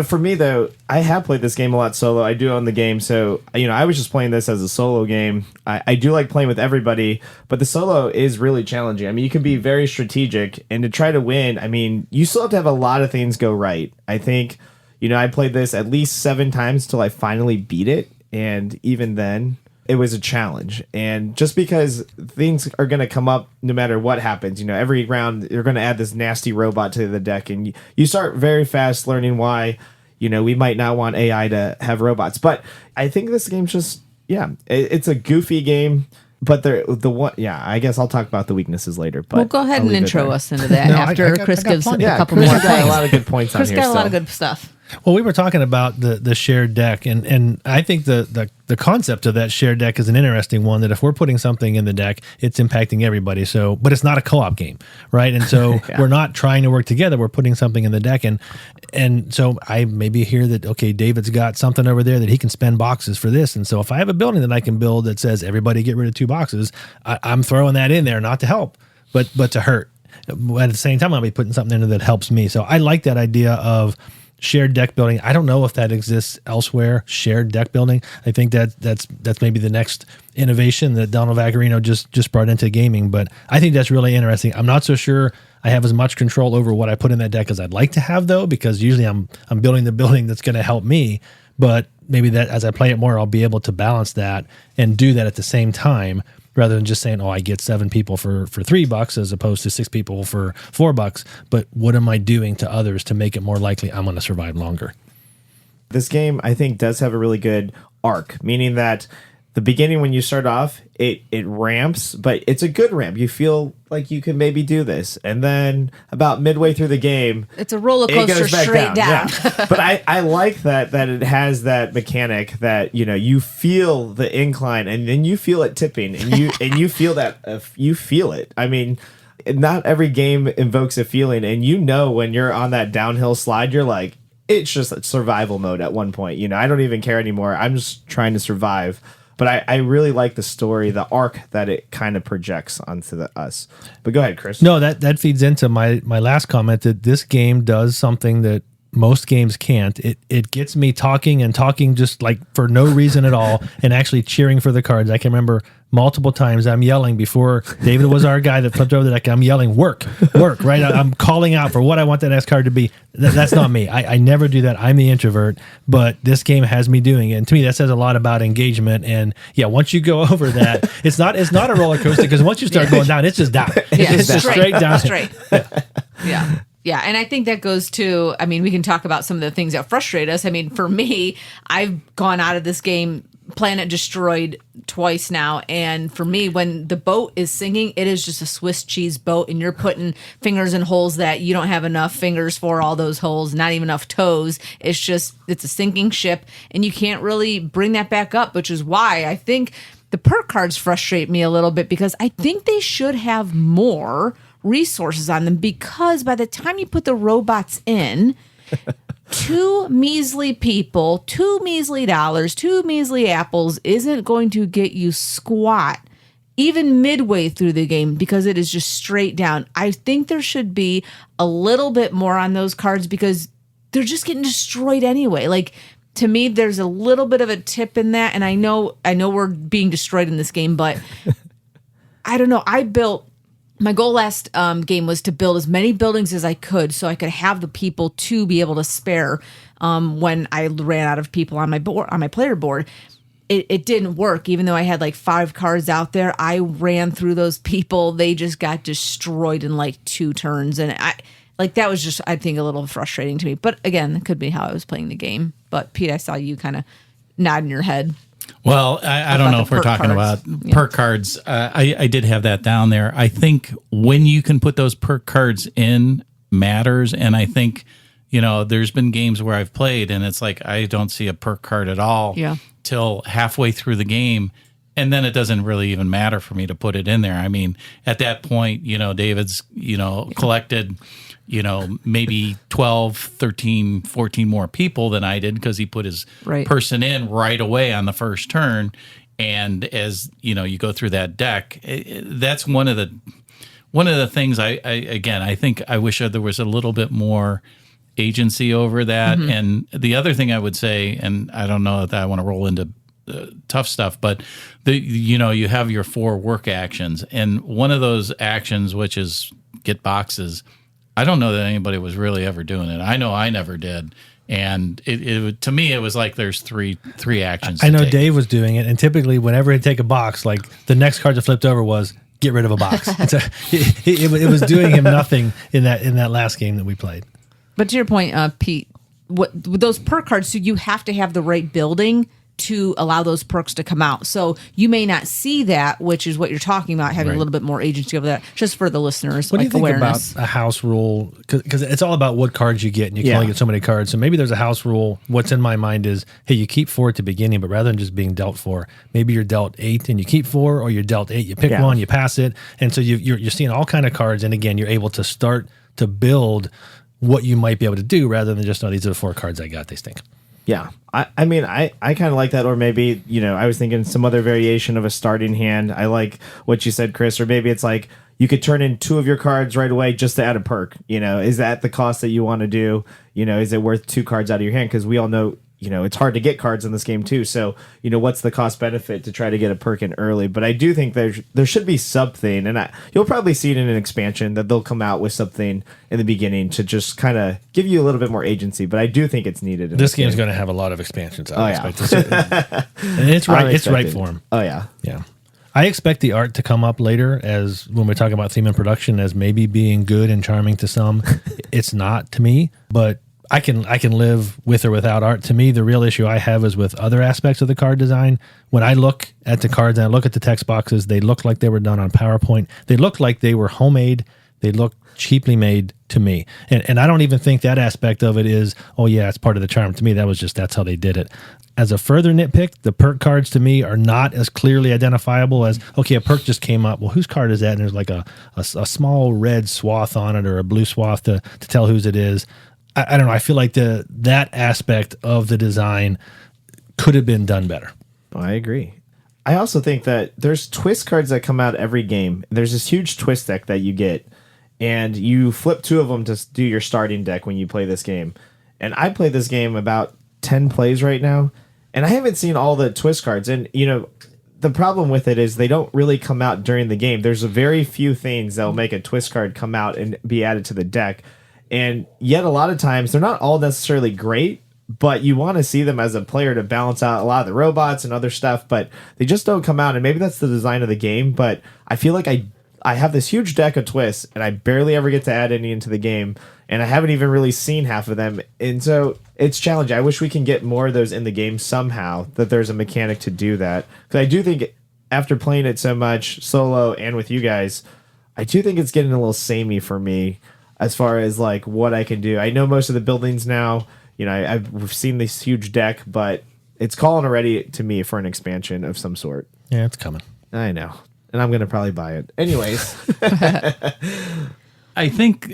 For me, though, I have played this game a lot solo. I do own the game. So, I was just playing this as a solo game. I do like playing with everybody, but the solo is really challenging. I mean, you can be very strategic, and to try to win, I mean, you still have to have a lot of things go right. I think, I played this at least 7 times till I finally beat it. And even then, it was a challenge. And just because things are going to come up no matter what happens, every round you're going to add this nasty robot to the deck, and you start very fast learning why, we might not want AI to have robots. But I think this game's just, it's a goofy game. But I guess I'll talk about the weaknesses later. But well, go ahead and intro us into that No, after I Chris got gives plenty. a couple Chris more has got a things. lot of good points on Chris here. got a lot of good stuff. Well, we were talking about the shared deck, and I think the concept of that shared deck is an interesting one, that if we're putting something in the deck, it's impacting everybody. So, but it's not a co-op game, right? And so we're not trying to work together. We're putting something in the deck, and so I maybe hear that, okay, David's got something over there that he can spend boxes for this. And so if I have a building that I can build that says everybody get rid of 2 boxes, I'm throwing that in there, not to help, but to hurt. At the same time, I'll be putting something in there that helps me. So I like that idea of shared deck building. I don't know if that exists elsewhere. Shared deck building. I think that's maybe the next innovation that Donald Vaccarino just brought into gaming. But I think that's really interesting. I'm not so sure I have as much control over what I put in that deck as I'd like to have, though, because usually I'm building the building that's going to help me. But maybe that as I play it more, I'll be able to balance that and do that at the same time, rather than just saying, I get 7 people for $3 as opposed to 6 people for $4. But what am I doing to others to make it more likely I'm going to survive longer? This game, I think, does have a really good arc, meaning that the beginning, when you start off, it ramps, but it's a good ramp. You feel like you can maybe do this. And then about midway through the game, it's a roller coaster straight down. Yeah. But I like that it has that mechanic that, you feel the incline and then you feel it tipping and you feel that you feel it. I mean, not every game invokes a feeling, and when you're on that downhill slide, you're like, it's just a survival mode at one point. I don't even care anymore. I'm just trying to survive. But I really like the story, the arc that it kind of projects onto us. But go ahead, Chris. No, that feeds into my last comment, that this game does something that most games can't. It gets me talking just like for no reason at all, and actually cheering for the cards. I can remember multiple times I'm yelling before David was our guy that flipped over the deck. I'm yelling, work, right? I'm calling out for what I want that next card to be. That's not me. I never do that. I'm the introvert, but this game has me doing it. And to me, that says a lot about engagement. And yeah, once you go over that, it's not a roller coaster, because once you start going down, it's just down. It's just straight down. Straight. Yeah. Yeah, and I think that goes to, we can talk about some of the things that frustrate us. For me, I've gone out of this game Planet Destroyed twice now, and for me, when the boat is sinking, it is just a Swiss cheese boat, and you're putting fingers in holes that you don't have enough fingers for, all those holes, not even enough toes. It's a sinking ship, and you can't really bring that back up, which is why I think the perk cards frustrate me a little bit, because I think they should have more resources on them, because by the time you put the robots in, 2 measly people, 2 measly dollars, 2 measly apples isn't going to get you squat even midway through the game, because it is just straight down. I think there should be a little bit more on those cards, because they're just getting destroyed anyway. Like, to me, there's a little bit of a tip in that, and I know we're being destroyed in this game, but I don't know. My goal last game was to build as many buildings as I could, so I could have the people to be able to spare when I ran out of people on my board, on my player board. It didn't work, even though I had like 5 cards out there. I ran through those people; they just got destroyed in like 2 turns, and that was just, I think, a little frustrating to me. But again, it could be how I was playing the game. But Pete, I saw you kind of nodding your head. Well, I don't know if we're talking about perk cards. I did have that down there. I think when you can put those perk cards in matters. And I think, there's been games where I've played and it's like I don't see a perk card at all till halfway through the game. And then it doesn't really even matter for me to put it in there. I mean, at that point, David's, collected, maybe 12, 13, 14 more people than I did because he put his person in right away on the first turn. And as, you go through that deck, that's one of the things I think I wish there was a little bit more agency over that. Mm-hmm. And the other thing I would say, and I don't know that I want to roll into tough stuff, but you have your 4 work actions, and one of those actions, which is get boxes, I don't know that anybody was really ever doing it. I know I never did, and it to me it was like there's three actions. I know Dave was doing it, and typically whenever he'd take a box, like the next card that flipped over was get rid of a box. It was doing him nothing in that last game that we played. But to your point, Pete, with those perk cards, so you have to have the right building to allow those perks to come out. So you may not see that, which is what you're talking about, having a little bit more agency over that, just for the listeners. What do you think about a house rule? Because it's all about what cards you get, and you can only get so many cards. So maybe there's a house rule. What's in my mind is, hey, you keep 4 at the beginning, but rather than just being dealt 4, maybe you're dealt 8 and you keep 4, or you're dealt 8, you pick one, you pass it. And so you're seeing all kind of cards. And again, you're able to start to build what you might be able to do rather than just, these are the 4 cards I got, they stink. Yeah. I mean, I kind of like that. Or maybe, I was thinking some other variation of a starting hand. I like what you said, Chris. Or maybe it's like you could turn in 2 of your cards right away just to add a perk. Is that the cost that you want to do? Is it worth 2 cards out of your hand? Because we all know, it's hard to get cards in this game too. So, what's the cost benefit to try to get a perk in early? But I do think there should be something, and you'll probably see it in an expansion that they'll come out with something in the beginning to just kind of give you a little bit more agency. But I do think it's needed. This game's going to have a lot of expansions. And it's right. It's right for them. Oh yeah, yeah. I expect the art to come up later, as when we're talking about theme and production, as maybe being good and charming to some. It's not to me, but I can live with or without art. To me, the real issue I have is with other aspects of the card design. When I look at the cards and I look at the text boxes, they look like they were done on PowerPoint. They look like they were homemade. They look cheaply made to me. And I don't even think that aspect of it is, it's part of the charm. To me, that's how they did it. As a further nitpick, the perk cards to me are not as clearly identifiable as, a perk just came up. Well, whose card is that? And there's like a small red swath on it or a blue swath to tell whose it is. I don't know. I feel like that aspect of the design could have been done better. I agree. I also think that there's twist cards that come out every game. There's this huge twist deck that you get, and you flip 2 of them to do your starting deck when you play this game. And I play this game about 10 plays right now, and I haven't seen all the twist cards. And, the problem with it is they don't really come out during the game. There's a very few things that will make a twist card come out and be added to the deck. And yet a lot of times they're not all necessarily great, but you want to see them as a player to balance out a lot of the robots and other stuff, but they just don't come out. And maybe that's the design of the game, but I feel like I have this huge deck of twists and I barely ever get to add any into the game. And I haven't even really seen half of them. And so it's challenging. I wish we can get more of those in the game somehow, that there's a mechanic to do that. Because I do think after playing it so much solo and with you guys, I do think it's getting a little samey for me as far as like what I can do. I know most of the buildings now, I've seen this huge deck, but it's calling already to me for an expansion of some sort. Yeah, it's coming. I know. And I'm going to probably buy it. Anyways. I think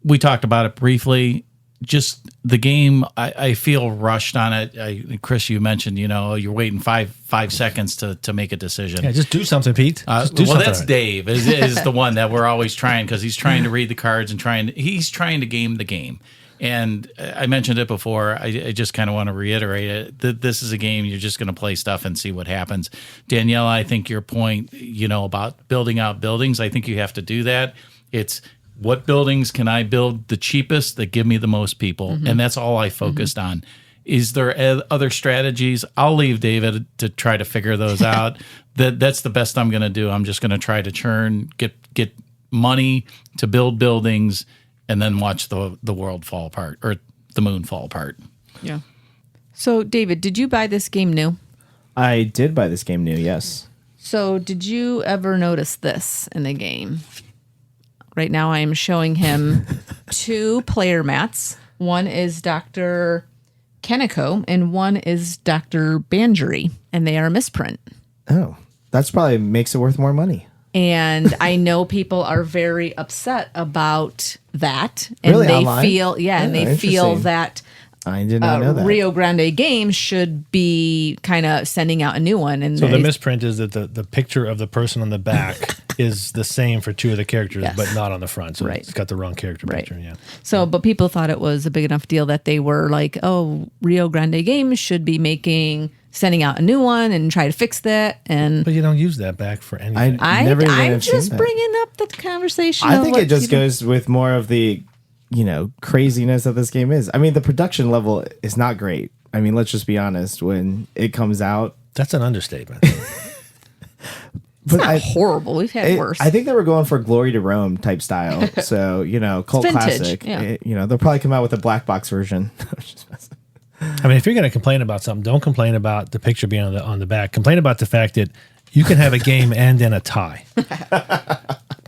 we talked about it briefly. Just the game, I feel rushed on it. Chris, you mentioned, you're waiting five seconds to make a decision. Yeah, just do something, Pete. That's Dave is the one that we're always trying, because he's trying to read the cards and he's trying to game the game. And I mentioned it before. I just kind of want to reiterate it. This is a game you're just going to play stuff and see what happens. Danielle, I think your point, about building out buildings, I think you have to do that. It's what buildings can I build the cheapest that give me the most people? Mm-hmm. And that's all I focused on. Is there other strategies? I'll leave David to try to figure those out. That's the best I'm going to do. I'm just going to try to get money to build buildings and then watch the world fall apart, or the moon fall apart. Yeah. So, David, did you buy this game new? I did buy this game new, yes. So, did you ever notice this in the game? Right now, I am showing him 2 player mats. One is Dr. Kaneko, and one is Dr. Bangery, and they are a misprint. Oh, that's probably makes it worth more money. And I know people are very upset about that. And Really? they Online? feel, and they feel interesting. that I did not know that. Rio Grande Games should be kind of sending out a new one. And So the misprint is that the picture of the person on the back is the same for 2 of the characters, Yes. but not on the front. So Right. it's got the wrong character Right. picture. Yeah. So, but people thought it was a big enough deal that they were like, oh, Rio Grande Games should be sending out a new one and try to fix that. And But you don't use that back for anything. Never even I'm have seen just that. bringing up the conversation. I of think what it just people- goes with more of the, craziness that this game is. I mean, the production level is not great. I mean, let's just be honest. When it comes out, That's an understatement. It's not horrible. We've had worse. I think they were going for Glory to Rome type style. So, cult vintage, classic. yeah. They'll probably come out with a black box version. I mean, if you're going to complain about something, don't complain about the picture being on the back. Complain about the fact that you can have a game end in a tie.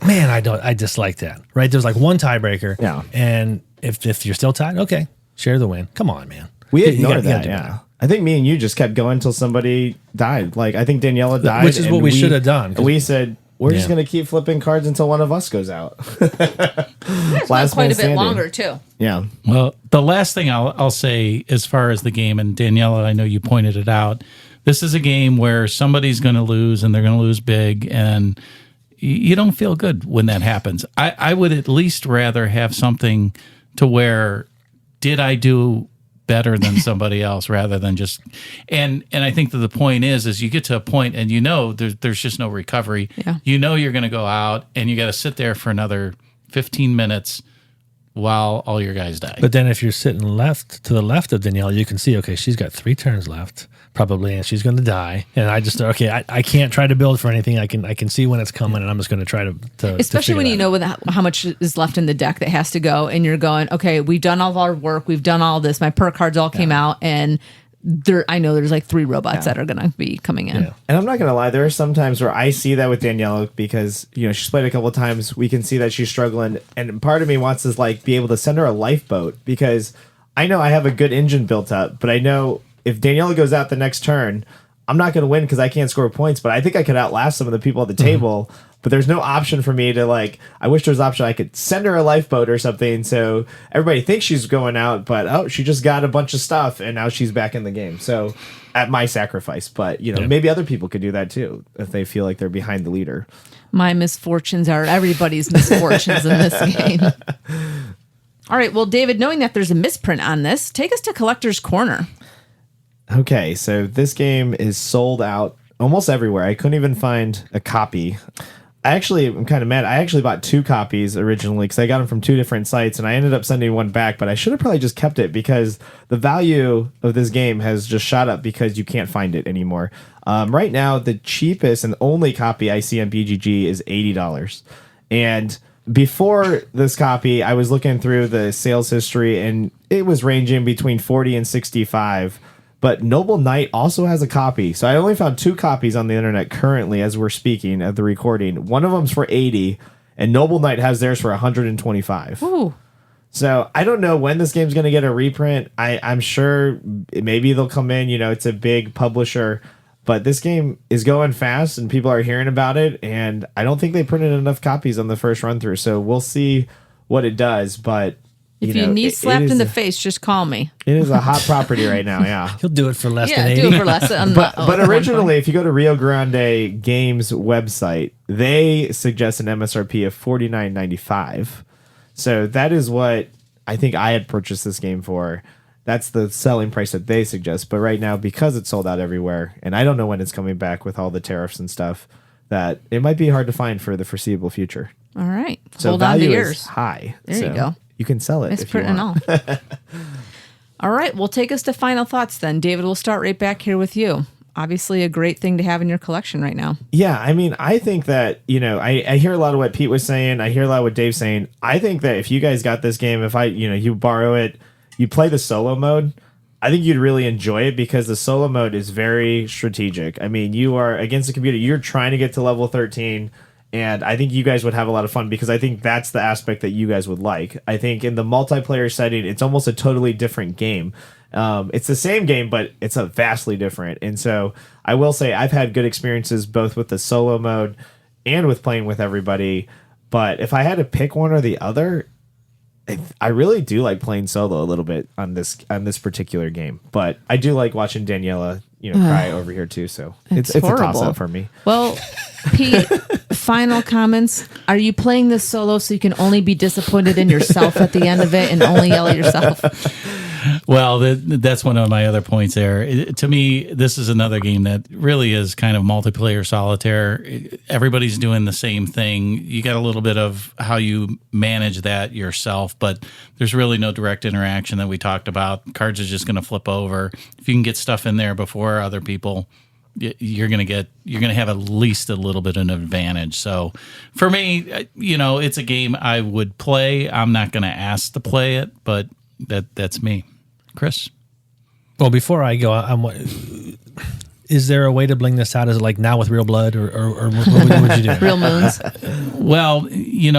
Man, I dislike that. Right? There's like one tiebreaker. Yeah. And if you're still tied, okay, share the win. Come on, man. We You ignored gotta that, do yeah. better. I think me and you just kept going until somebody died. Like, I think Daniela died. Which is and what we should have done. We said, we're just Yeah. going to keep flipping cards until one of us goes out. It's Last quite man a bit standing. longer, too. Yeah. Well, the last thing I'll say as far as the game, and Daniela, I know you pointed it out, this is a game where somebody's going to lose and they're going to lose big, and you don't feel good when that happens. I would at least rather have something to where, did I do better than somebody else rather than just, and I think that the point is you get to a point and there's just no recovery. Yeah. You're going to go out and you got to sit there for another 15 minutes while all your guys die. But then if you're sitting to the left of Danielle, you can see, okay, she's got 3 turns left probably, and she's going to die. And I just, okay, I can't try to build for anything. I can see when it's coming, and I'm just going to try to Especially when figure you that know out. how much is left in the deck that has to go, and you're going, okay, we've done all of our work, we've done all this, my perk cards all came out, and I know there's like 3 robots that are going to be coming in. Yeah. And I'm not going to lie, there are some times where I see that with Daniela because, she's played a couple of times. We can see that she's struggling. And part of me wants to be able to send her a lifeboat because I know I have a good engine built up, but I know if Daniela goes out the next turn, I'm not going to win because I can't score points, but I think I could outlast some of the people at the table. But there's no option for me to I wish there was an option I could send her a lifeboat or something so everybody thinks she's going out, but she just got a bunch of stuff and now she's back in the game. So at my sacrifice, but maybe other people could do that too if they feel like they're behind the leader. My misfortunes are everybody's misfortunes in this game. All right, well, David, knowing that there's a misprint on this, take us to Collector's Corner. Okay, so this game is sold out almost everywhere. I couldn't even find a copy. I'm kind of mad. I actually bought 2 copies originally because I got them from 2 different sites, and I ended up sending one back, but I should have probably just kept it because the value of this game has just shot up because you can't find it anymore. Right now, the cheapest and only copy I see on BGG is $80. And before this copy, I was looking through the sales history, and it was ranging between 40 and 65. But Noble Knight also has a copy. So I only found 2 copies on the internet currently as we're speaking of the recording. One of them's for 80, and Noble Knight has theirs for 125. Ooh. So I don't know when this game's going to get a reprint. I'm sure maybe they'll come in. It's a big publisher. But this game is going fast, and people are hearing about it. And I don't think they printed enough copies on the first run through. So we'll see what it does. But If you need slapped in the face, just call me. It is a hot property right now, yeah. He'll do it for less than Yeah, 80. do it for less than But originally, if you go to Rio Grande Games website, they suggest an MSRP of $49.95. So that is what I think I had purchased this game for. That's the selling price that they suggest. But right now, because it's sold out everywhere, and I don't know when it's coming back with all the tariffs and stuff, that it might be hard to find for the foreseeable future. All right. So Hold on to value is yours. high. There you So go. You can sell it if you Misprint and want. all. All right. Well, take us to final thoughts then. David, we'll start right back here with you. Obviously, a great thing to have in your collection right now. Yeah, I mean, I think that, I hear a lot of what Pete was saying. I hear a lot of what Dave's saying. I think that if you guys got this game, if you borrow it, you play the solo mode, I think you'd really enjoy it because the solo mode is very strategic. I mean, you are against the computer. You're trying to get to level 13. And I think you guys would have a lot of fun because I think that's the aspect that you guys would like. I think in the multiplayer setting, it's almost a totally different game. It's the same game, but it's a vastly different. And so I will say I've had good experiences both with the solo mode and with playing with everybody. But if I had to pick one or the other, I really do like playing solo a little bit on this particular game. But I do like watching Daniela, cry over here too. So it's a toss-up for me. Well, Pete, final comments. Are you playing this solo so you can only be disappointed in yourself at the end of it and only yell at yourself? Well, that's one of my other points there. To me, this is another game that really is kind of multiplayer solitaire. Everybody's doing the same thing. You got a little bit of how you manage that yourself, but there's really no direct interaction that we talked about. Cards are just going to flip over. If you can get stuff in there before other people, you're going to have at least a little bit of an advantage. So for me, it's a game I would play. I'm not going to ask to play it, but that's me. Chris? Well, before I go, is there a way to bling this out? Is it like now with real blood, or what would you do? Real moons. Well,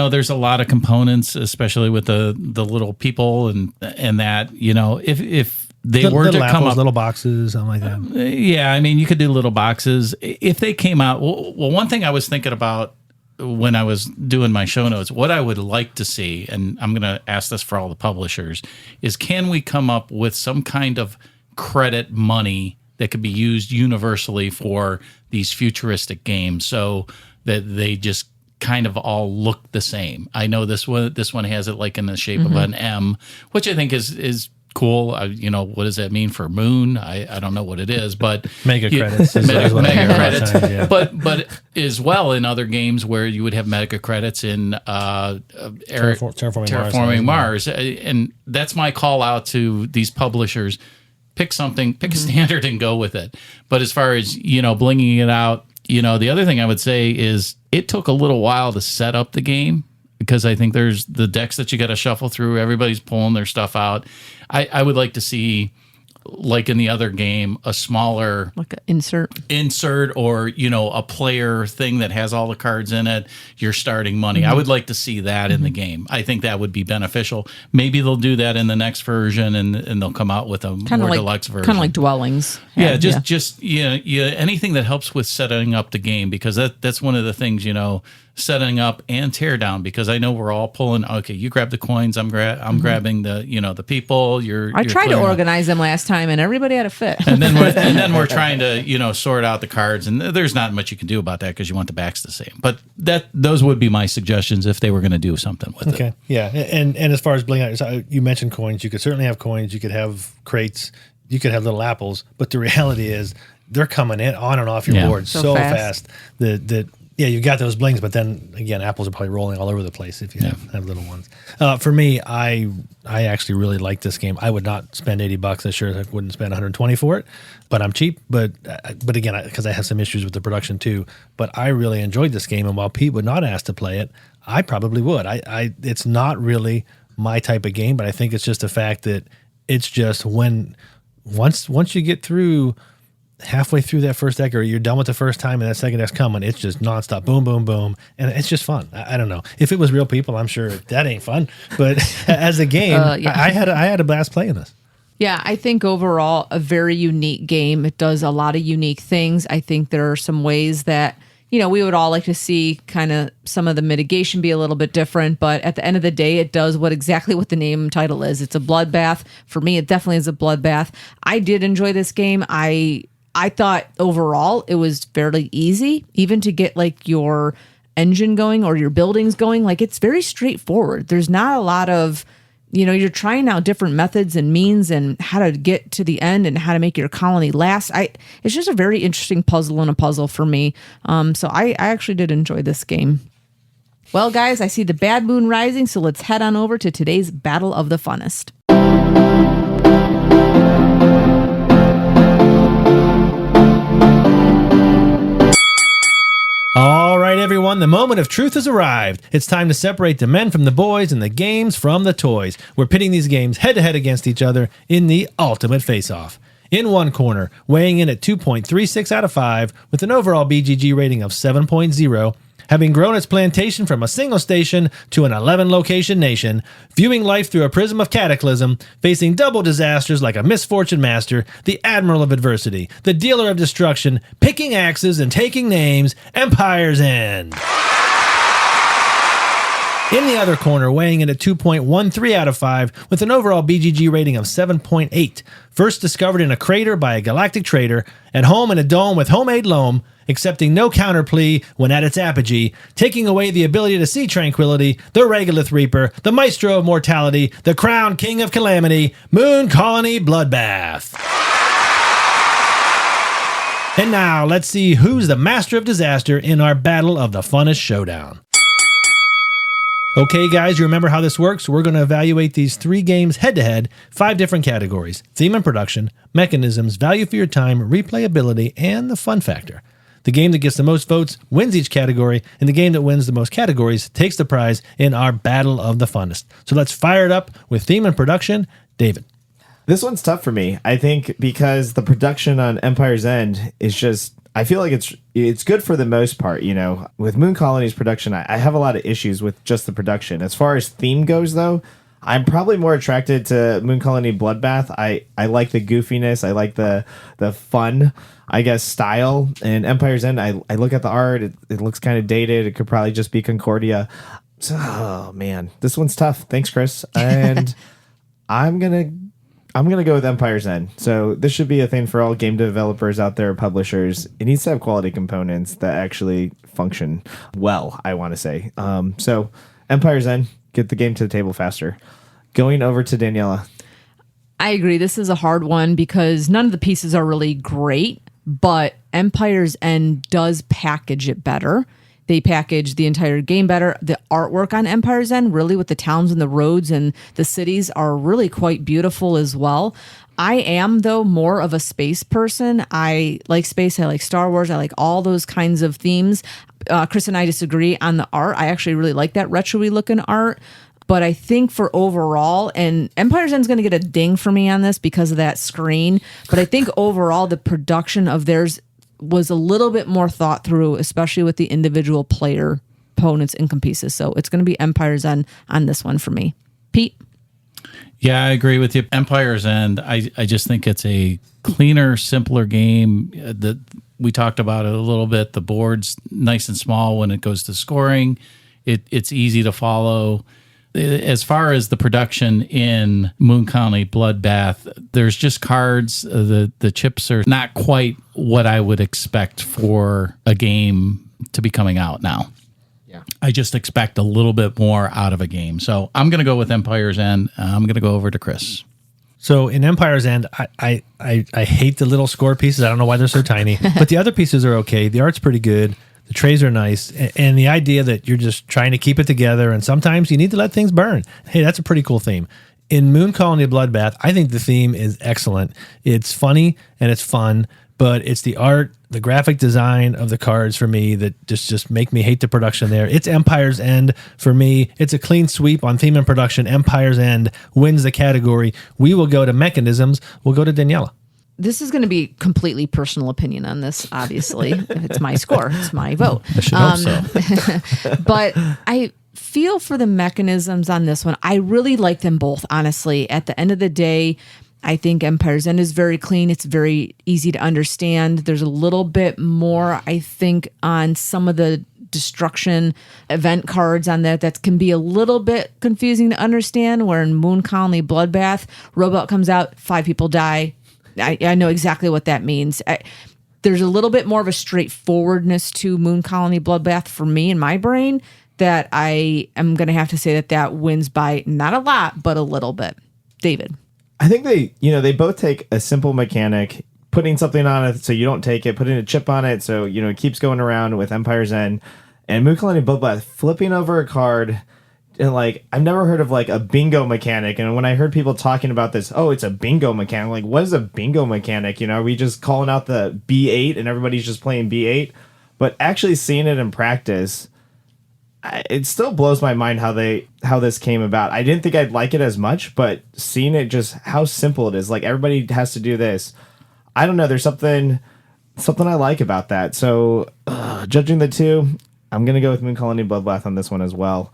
there's a lot of components, especially with the little people and that. If they were to come up, little boxes, something like that. Yeah, I mean, you could do little boxes if they came out. Well, one thing I was thinking about when I was doing my show notes, what I would like to see, and I'm going to ask this for all the publishers, is can we come up with some kind of credit money that could be used universally for these futuristic games so that they just kind of all look the same? I know this one has it like in the shape of an M, which I think is cool. What does that mean for moon? I don't know what it is, but mega credits. Mega credits. Yeah. But as well in other games where you would have mega credits in Terraforming Mars. And that's my call out to these publishers. Pick something, pick a standard and go with it. But as far as, blinging it out, the other thing I would say is it took a little while to set up the game, because I think there's the decks that you got to shuffle through. Everybody's pulling their stuff out. I would like to see, like in the other game, a smaller like an insert or a player thing that has all the cards in it. You're starting money. I would like to see that in the game. I think that would be beneficial. Maybe they'll do that in the next version, and they'll come out with a more deluxe version, kind of like Dwellings. Yeah, just anything that helps with setting up the game, because that's one of the things, setting up and tear down, because I know we're all pulling. Okay, you grab the coins. I'm grabbing the people. I tried to organize them last time, and everybody had a fit. And then we're trying to sort out the cards, and there's not much you can do about that because you want the backs the same. But those would be my suggestions if they were going to do something with it. Okay, yeah, and as far as bling out, you mentioned coins. You could certainly have coins. You could have crates. You could have little apples. But the reality is, they're coming in on and off your board so fast that. Yeah, you got those blings, but then again, apples are probably rolling all over the place if you have little ones. For me, I actually really like this game. I would not spend $80. I sure wouldn't spend 120 for it, but I'm cheap. But again, because I have some issues with the production too. But I really enjoyed this game, and while Pete would not ask to play it, I probably would. It's not really my type of game, but I think it's just the fact that it's just once you get through. Halfway through that first deck, or you're done with the first time and that second deck's coming, it's just nonstop, boom, boom, boom, and it's just fun. I don't know if it was real people, I'm sure that ain't fun, but as a game, I had a blast playing this. Yeah, I think overall a very unique game. It does a lot of unique things. I think there are some ways that we would all like to see kind of some of the mitigation be a little bit different, but at the end of the day, it does exactly what the name and title is. It's a bloodbath. For me, it definitely is a bloodbath. I did enjoy this game. I thought overall it was fairly easy, even to get like your engine going or your buildings going. Like, it's very straightforward. There's not a lot of, you're trying out different methods and means and how to get to the end and how to make your colony last. It's just a very interesting puzzle in a puzzle for me. So I actually did enjoy this game. Well, guys, I see the bad moon rising, so let's head on over to today's Battle of the Funnest. All right, right, everyone, the moment of truth has arrived. It's time to separate the men from the boys and the games from the toys. We're pitting these games head-to-head against each other in the ultimate face-off. In one corner, weighing in at 2.36 out of 5, with an overall BGG rating of 7.0, having grown its plantation from a single station to an 11-location nation, viewing life through a prism of cataclysm, facing double disasters like a misfortune master, the admiral of adversity, the dealer of destruction, picking axes and taking names, Empire's End. In the other corner, weighing in at 2.13 out of 5, with an overall BGG rating of 7.8, first discovered in a crater by a galactic trader, at home in a dome with homemade loam, accepting no counter plea when at its apogee, taking away the ability to see tranquility, the Regolith Reaper, the Maestro of Mortality, the Crown King of Calamity, Moon Colony Bloodbath. And now, let's see who's the master of disaster in our battle of the Funnest Showdown. Okay, guys, you remember how this works? We're going to evaluate these 3 games head-to-head, 5 different categories: theme and production, mechanisms, value for your time, replayability, and the fun factor. The game that gets the most votes wins each category, and the game that wins the most categories takes the prize in our Battle of the Funnest. So let's fire it up with theme and production. David. This one's tough for me, I think, because the production on Empire's End is just, I feel like it's good for the most part. You know, with Moon Colony's production, I have a lot of issues with just the production. As far as theme goes, though, I'm probably more attracted to Moon Colony Bloodbath. I like the goofiness. I like the fun, I guess, style. And Empire's End, I look at the art. It looks kind of dated. It could probably just be Concordia. So, oh, man, this one's tough. Thanks, Chris. And I'm gonna go with Empire's End. So this should be a thing for all game developers out there, publishers. It needs to have quality components that actually function well, I want to say. So Empire's End, get the game to the table faster. Going over to Daniela. I agree. This is a hard one because none of the pieces are really great, but Empire's End does package it better. They package the entire game better. The artwork on Empire's End, really, with the towns and the roads and the cities, are really quite beautiful as well. I am, though, more of a space person. I like space. I like Star Wars. I like all those kinds of themes. Chris and I disagree on the art. I actually really like that retro-y looking art. But I think for overall, and Empire's End's going to get a ding for me on this because of that screen. But I think overall, the production of theirs was a little bit more thought through, especially with the individual player opponents income pieces. So it's going to be Empire's End on this one for me. Pete? Yeah, I agree with you. Empire's End, I just think it's a cleaner, simpler game. That we talked about it a little bit. The board's nice and small when it goes to scoring. It's easy to follow. As far as the production in Moon Colony Bloodbath, there's just cards. The chips are not quite what I would expect for a game to be coming out now. Yeah, I just expect a little bit more out of a game. So I'm going to go with Empire's End. I'm going to go over to Chris. So in Empire's End, I hate the little score pieces. I don't know why they're so tiny, but the other pieces are okay. The art's pretty good. The trays are nice, and the idea that you're just trying to keep it together, and sometimes you need to let things burn. Hey, that's a pretty cool theme. In Moon Colony Bloodbath, I think the theme is excellent. It's funny and it's fun, but it's the art, the graphic design of the cards for me that just make me hate the production there. It's Empire's End for me. It's a clean sweep on theme and production. Empire's End wins the category. We will go to mechanisms. We'll go to Daniela. This is going to be completely personal opinion on this, obviously. It's my score. It's my vote. I should hope so. But I feel for the mechanisms on this one. I really like them both, honestly. At the end of the day, I think Empire's End is very clean. It's very easy to understand. There's a little bit more, I think, on some of the destruction event cards on that can be a little bit confusing to understand, where in Moon Colony Bloodbath, robot comes out, 5 people die. I know exactly what that means. There's a little bit more of a straightforwardness to Moon Colony Bloodbath for me in my brain that I am going to have to say that wins by not a lot, but a little bit. David. I think they both take a simple mechanic, putting something on it so you don't take it, putting a chip on it so, it keeps going around with Empire's End, and Moon Colony Bloodbath flipping over a card. And I've never heard of a bingo mechanic. And when I heard people talking about this, oh, it's a bingo mechanic. What is a bingo mechanic? Are we just calling out the B8 and everybody's just playing B8? but actually seeing it in practice, it still blows my mind how this came about. I didn't think I'd like it as much, but seeing it, just how simple it is. Like, everybody has to do this. I don't know. There's something I like about that. So, judging the two, I'm gonna go with Moon Colony Bloodbath on this one as well.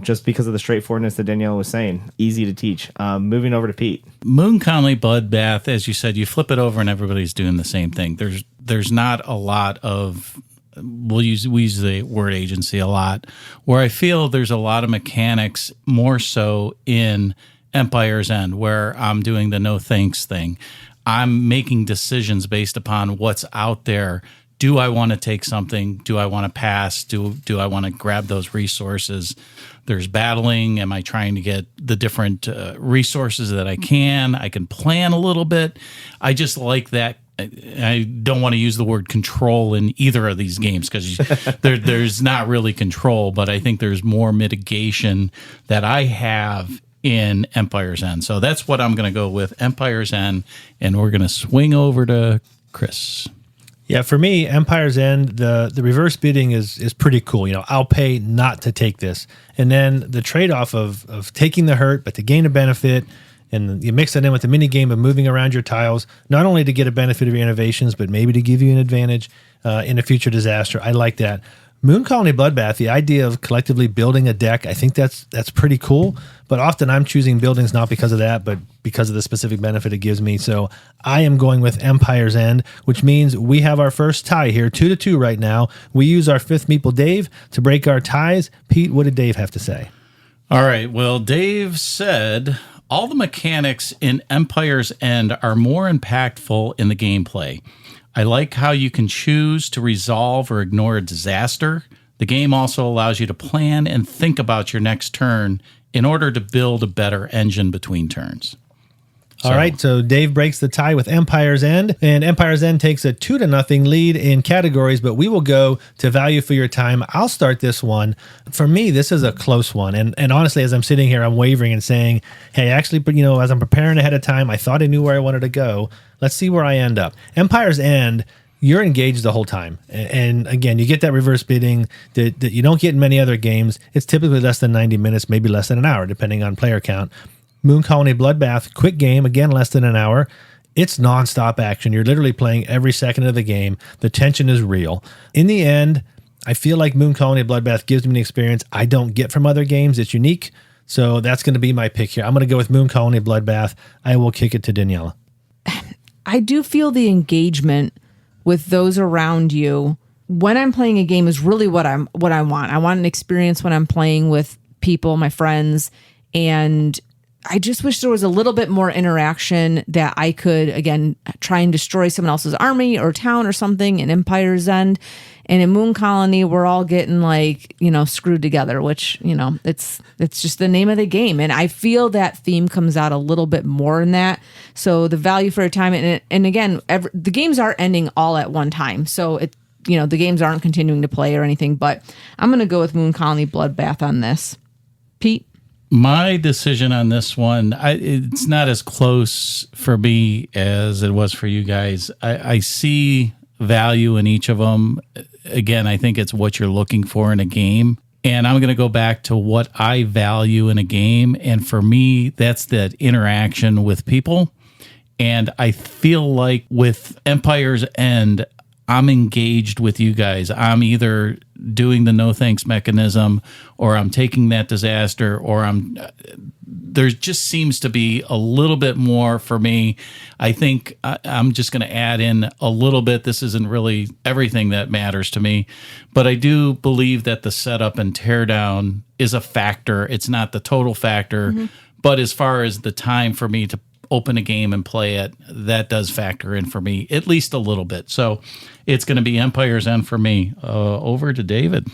Just because of the straightforwardness that Danielle was saying, easy to teach. Moving over to Pete. Moon Colony Bloodbath, as you said, you flip it over and everybody's doing the same thing. There's not a lot of, we use the word agency a lot, where I feel there's a lot of mechanics more so in Empire's End, where I'm doing the no thanks thing. I'm making decisions based upon what's out there. Do I want to take something? Do I want to pass? Do I want to grab those resources? There's battling. Am I trying to get the different resources that I can? I can plan a little bit. I just like that. I don't want to use the word control in either of these games because there's not really control, but I think there's more mitigation that I have in Empire's End. So that's what I'm going to go with, Empire's End, and we're going to swing over to Chris. Yeah, for me, Empire's End, the reverse bidding is pretty cool. You know, I'll pay not to take this. And then the trade-off of taking the hurt, but to gain a benefit, and you mix that in with the mini game of moving around your tiles, not only to get a benefit of your innovations, but maybe to give you an advantage in a future disaster. I like that. Moon Colony Bloodbath, the idea of collectively building a deck, I think that's pretty cool. But often I'm choosing buildings not because of that, but because of the specific benefit it gives me. So I am going with Empire's End, which means we have our first tie here, 2-2 right now. We use our fifth meeple, Dave, to break our ties. Pete, what did Dave have to say? All right. Well, Dave said all the mechanics in Empire's End are more impactful in the gameplay. I like how you can choose to resolve or ignore a disaster. The game also allows you to plan and think about your next turn in order to build a better engine between turns. All right, so Dave breaks the tie with Empire's End, and Empire's End takes a 2-0 lead in categories, but we will go to value for your time. I'll start this one. For me, this is a close one, and honestly, as I'm sitting here, I'm wavering and saying, hey, actually, you know, as I'm preparing ahead of time, I thought I knew where I wanted to go. Let's see where I end up. Empire's End, you're engaged the whole time. And again, you get that reverse bidding that you don't get in many other games. It's typically less than 90 minutes, maybe less than an hour, depending on player count. Moon Colony Bloodbath, quick game, again, less than an hour. It's nonstop action. You're literally playing every second of the game. The tension is real. In the end, I feel like Moon Colony Bloodbath gives me an experience I don't get from other games. It's unique. So that's going to be my pick here. I'm going to go with Moon Colony Bloodbath. I will kick it to Daniela. I do feel the engagement with those around you when I'm playing a game is really what I want. I want an experience when I'm playing with people, my friends, and I just wish there was a little bit more interaction that I could, again, try and destroy someone else's army or town or something in Empire's End. And in Moon Colony, we're all getting screwed together, which, it's just the name of the game. And I feel that theme comes out a little bit more in that. So the value for a time, and again, the games are ending all at one time. So the games aren't continuing to play or anything, but I'm going to go with Moon Colony Bloodbath on this. Pete? My decision on this one, it's not as close for me as it was for you guys. I see value in each of them. Again, I think it's what you're looking for in a game. And I'm going to go back to what I value in a game. And for me, that's that interaction with people. And I feel like with Empire's End, I'm engaged with you guys. I'm either doing the no thanks mechanism, or I'm taking that disaster, or there just seems to be a little bit more for me. I think I'm just going to add in a little bit. This isn't really everything that matters to me, but I do believe that the setup and teardown is a factor. It's not the total factor, but as far as the time for me to open a game and play it, that does factor in for me, at least a little bit. So it's going to be Empire's End for me. Over to David.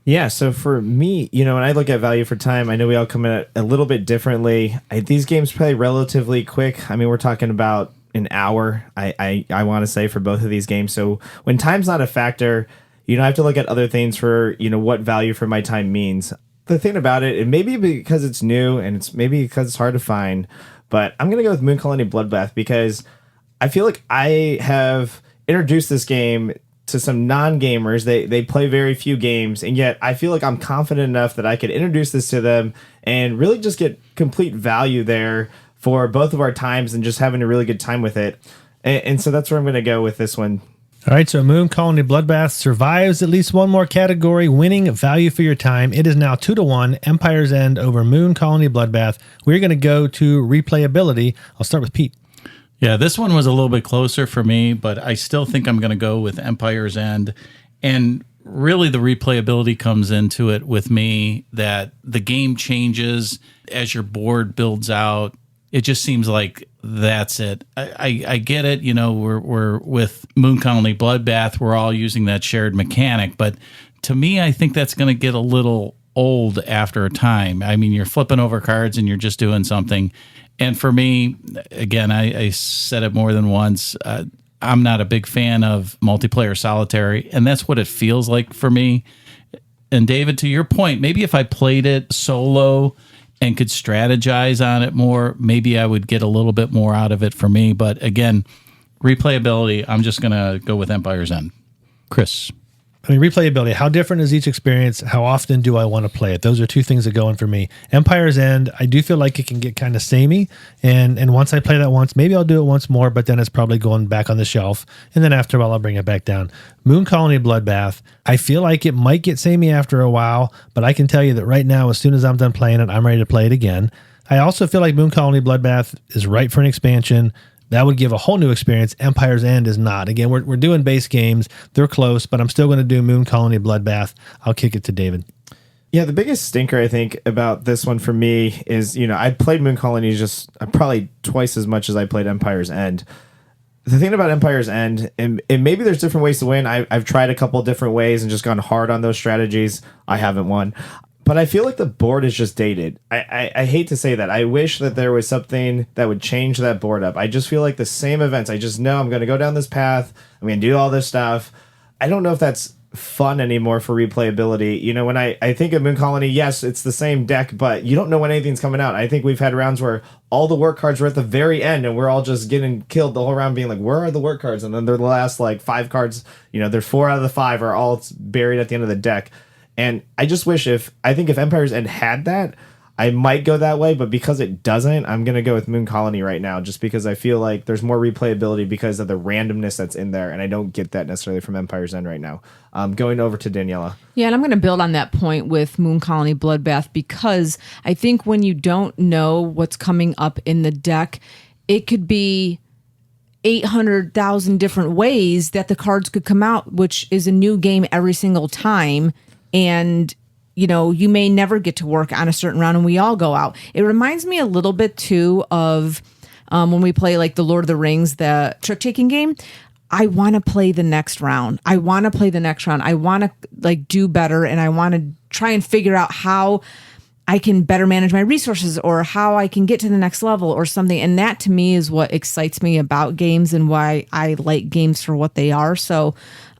Yeah, so for me, when I look at value for time, I know we all come at it a little bit differently. These games play relatively quick. I mean, we're talking about an hour, I want to say, for both of these games. So when time's not a factor, I have to look at other things for, what value for my time means. The thing about it, and maybe because it's new and it's maybe because it's hard to find, but I'm going to go with Moon Colony Bloodbath because I feel like I have introduced this game to some non-gamers. They play very few games, and yet I feel like I'm confident enough that I could introduce this to them and really just get complete value there for both of our times and just having a really good time with it. And so that's where I'm going to go with this one. All right, so Moon Colony Bloodbath survives at least one more category, winning value for your time. It is now 2-1, Empire's End over Moon Colony Bloodbath. We're going to go to replayability. I'll start with Pete. Yeah, this one was a little bit closer for me, but I still think I'm going to go with Empire's End. And really the replayability comes into it with me, that the game changes as your board builds out. It just seems like that's it. I get it. You know, we're with Moon Colony Bloodbath. We're all using that shared mechanic. But to me, I think that's going to get a little old after a time. I mean, you're flipping over cards and you're just doing something. And for me, again, I said it more than once. I'm not a big fan of multiplayer solitary. And that's what it feels like for me. And David, to your point, maybe if I played it solo and could strategize on it more, maybe I would get a little bit more out of it for me. But again, replayability, I'm just going to go with Empire's End. Chris. I mean, replayability, how different is each experience? How often do I want to play it? Those are two things that go in for me. Empire's End, I do feel like it can get kind of samey. And once I play that once, maybe I'll do it once more, but then it's probably going back on the shelf. And then after a while, I'll bring it back down. Moon Colony Bloodbath, I feel like it might get samey after a while, but I can tell you that right now, as soon as I'm done playing it, I'm ready to play it again. I also feel like Moon Colony Bloodbath is right for an expansion. That would give a whole new experience. Empire's End is not. Again, we're doing base games. They're close, but I'm still going to do Moon Colony Bloodbath. I'll kick it to David. Yeah, the biggest stinker, I think, about this one for me is, you know, I played Moon Colony just probably twice as much as I played Empire's End. The thing about Empire's End, and maybe there's different ways to win. I've tried a couple different ways and just gone hard on those strategies. I haven't won. But I feel like the board is just dated. I hate to say that. I wish that there was something that would change that board up. I just feel like the same events. I just know I'm going to go down this path. I'm going to do all this stuff. I don't know if that's fun anymore for replayability. You know, when I think of Moon Colony, yes, it's the same deck, but you don't know when anything's coming out. I think we've had rounds where all the work cards were at the very end and we're all just getting killed the whole round being like, where are the work cards? And then they're the last like 5 cards, you know, they're 4 out of the 5 are all buried at the end of the deck. And I just wish I think if Empire's End had that, I might go that way. But because it doesn't, I'm going to go with Moon Colony right now, just because I feel like there's more replayability because of the randomness that's in there. And I don't get that necessarily from Empire's End right now. Going over to Daniela. Yeah, and I'm going to build on that point with Moon Colony Bloodbath, because I think when you don't know what's coming up in the deck, it could be 800,000 different ways that the cards could come out, which is a new game every single time. And, you know, you may never get to work on a certain round and we all go out. It reminds me a little bit, too, of when we play like the Lord of the Rings, the trick-taking game. I want to play the next round. I want to like do better, and I want to try and figure out how I can better manage my resources or how I can get to the next level or something. And that, to me, is what excites me about games and why I like games for what they are. So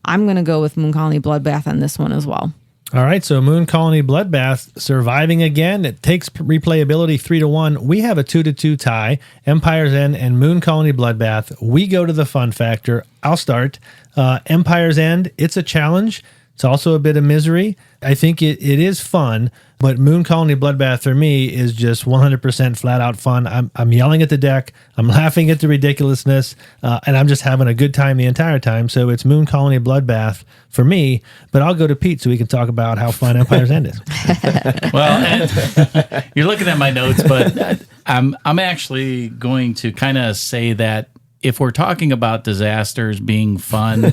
I'm going to go with Moon Colony Bloodbath on this one as well. All right, so Moon Colony Bloodbath surviving again. It takes replayability 3-1. We have a 2-2 tie. Empire's End and Moon Colony Bloodbath. We go to the fun factor. I'll start. Empire's End, it's a challenge. It's also a bit of misery. I think it is fun, but Moon Colony Bloodbath for me is just 100% flat out fun. I'm yelling at the deck. I'm laughing at the ridiculousness, and I'm just having a good time the entire time. So it's Moon Colony Bloodbath for me, but I'll go to Pete so we can talk about how fun Empire's End is. Well, you're looking at my notes, but I'm actually going to kind of say that if we're talking about disasters being fun,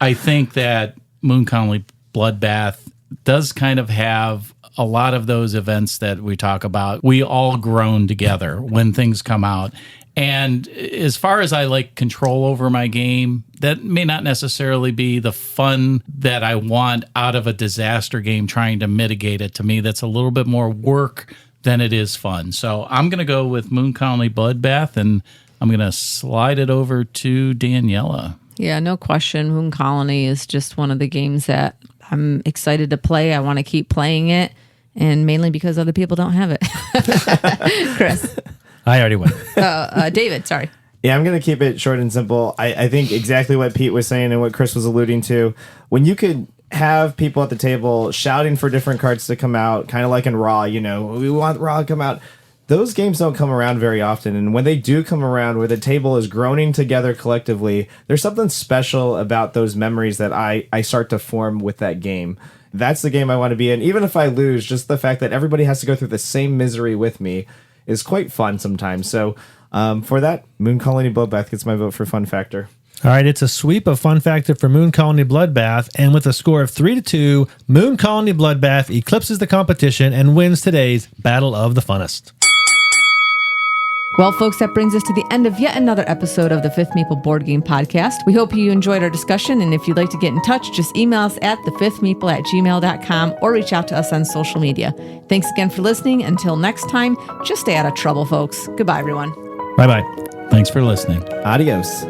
I think that Moon Colony Bloodbath does kind of have a lot of those events that we talk about. We all groan together when things come out. And as far as I like control over my game, that may not necessarily be the fun that I want out of a disaster game trying to mitigate it. To me, that's a little bit more work than it is fun. So I'm going to go with Moon Colony Bloodbath, and I'm going to slide it over to Daniela. Yeah, no question. Moon Colony is just one of the games that I'm excited to play. I want to keep playing it, and mainly because other people don't have it. Chris. I already went. David, sorry. Yeah, I'm going to keep it short and simple. I think exactly what Pete was saying and what Chris was alluding to. When you could have people at the table shouting for different cards to come out, kind of like in Raw, we want Raw to come out. Those games don't come around very often. And when they do come around where the table is groaning together collectively, there's something special about those memories that I start to form with that game. That's the game I want to be in. Even if I lose, just the fact that everybody has to go through the same misery with me is quite fun sometimes. So for that, Moon Colony Bloodbath gets my vote for fun factor. All right, it's a sweep of fun factor for Moon Colony Bloodbath, and with a score of 3-2, Moon Colony Bloodbath eclipses the competition and wins today's Battle of the Funnest. Well, folks, that brings us to the end of yet another episode of the Fifth Meeple Board Game Podcast. We hope you enjoyed our discussion, and if you'd like to get in touch, just email us at thefifthmeeple@gmail.com or reach out to us on social media. Thanks again for listening. Until next time, just stay out of trouble, folks. Goodbye, everyone. Bye-bye. Thanks for listening. Adios.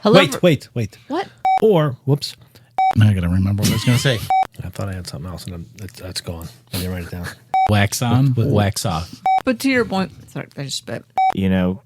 Hello. Wait. What? Or, whoops. Now I got to remember what I was going to say. I thought I had something else, and that's gone. I didn't write it down. Wax on, wax off. But to your point, sorry, I just spit. You know.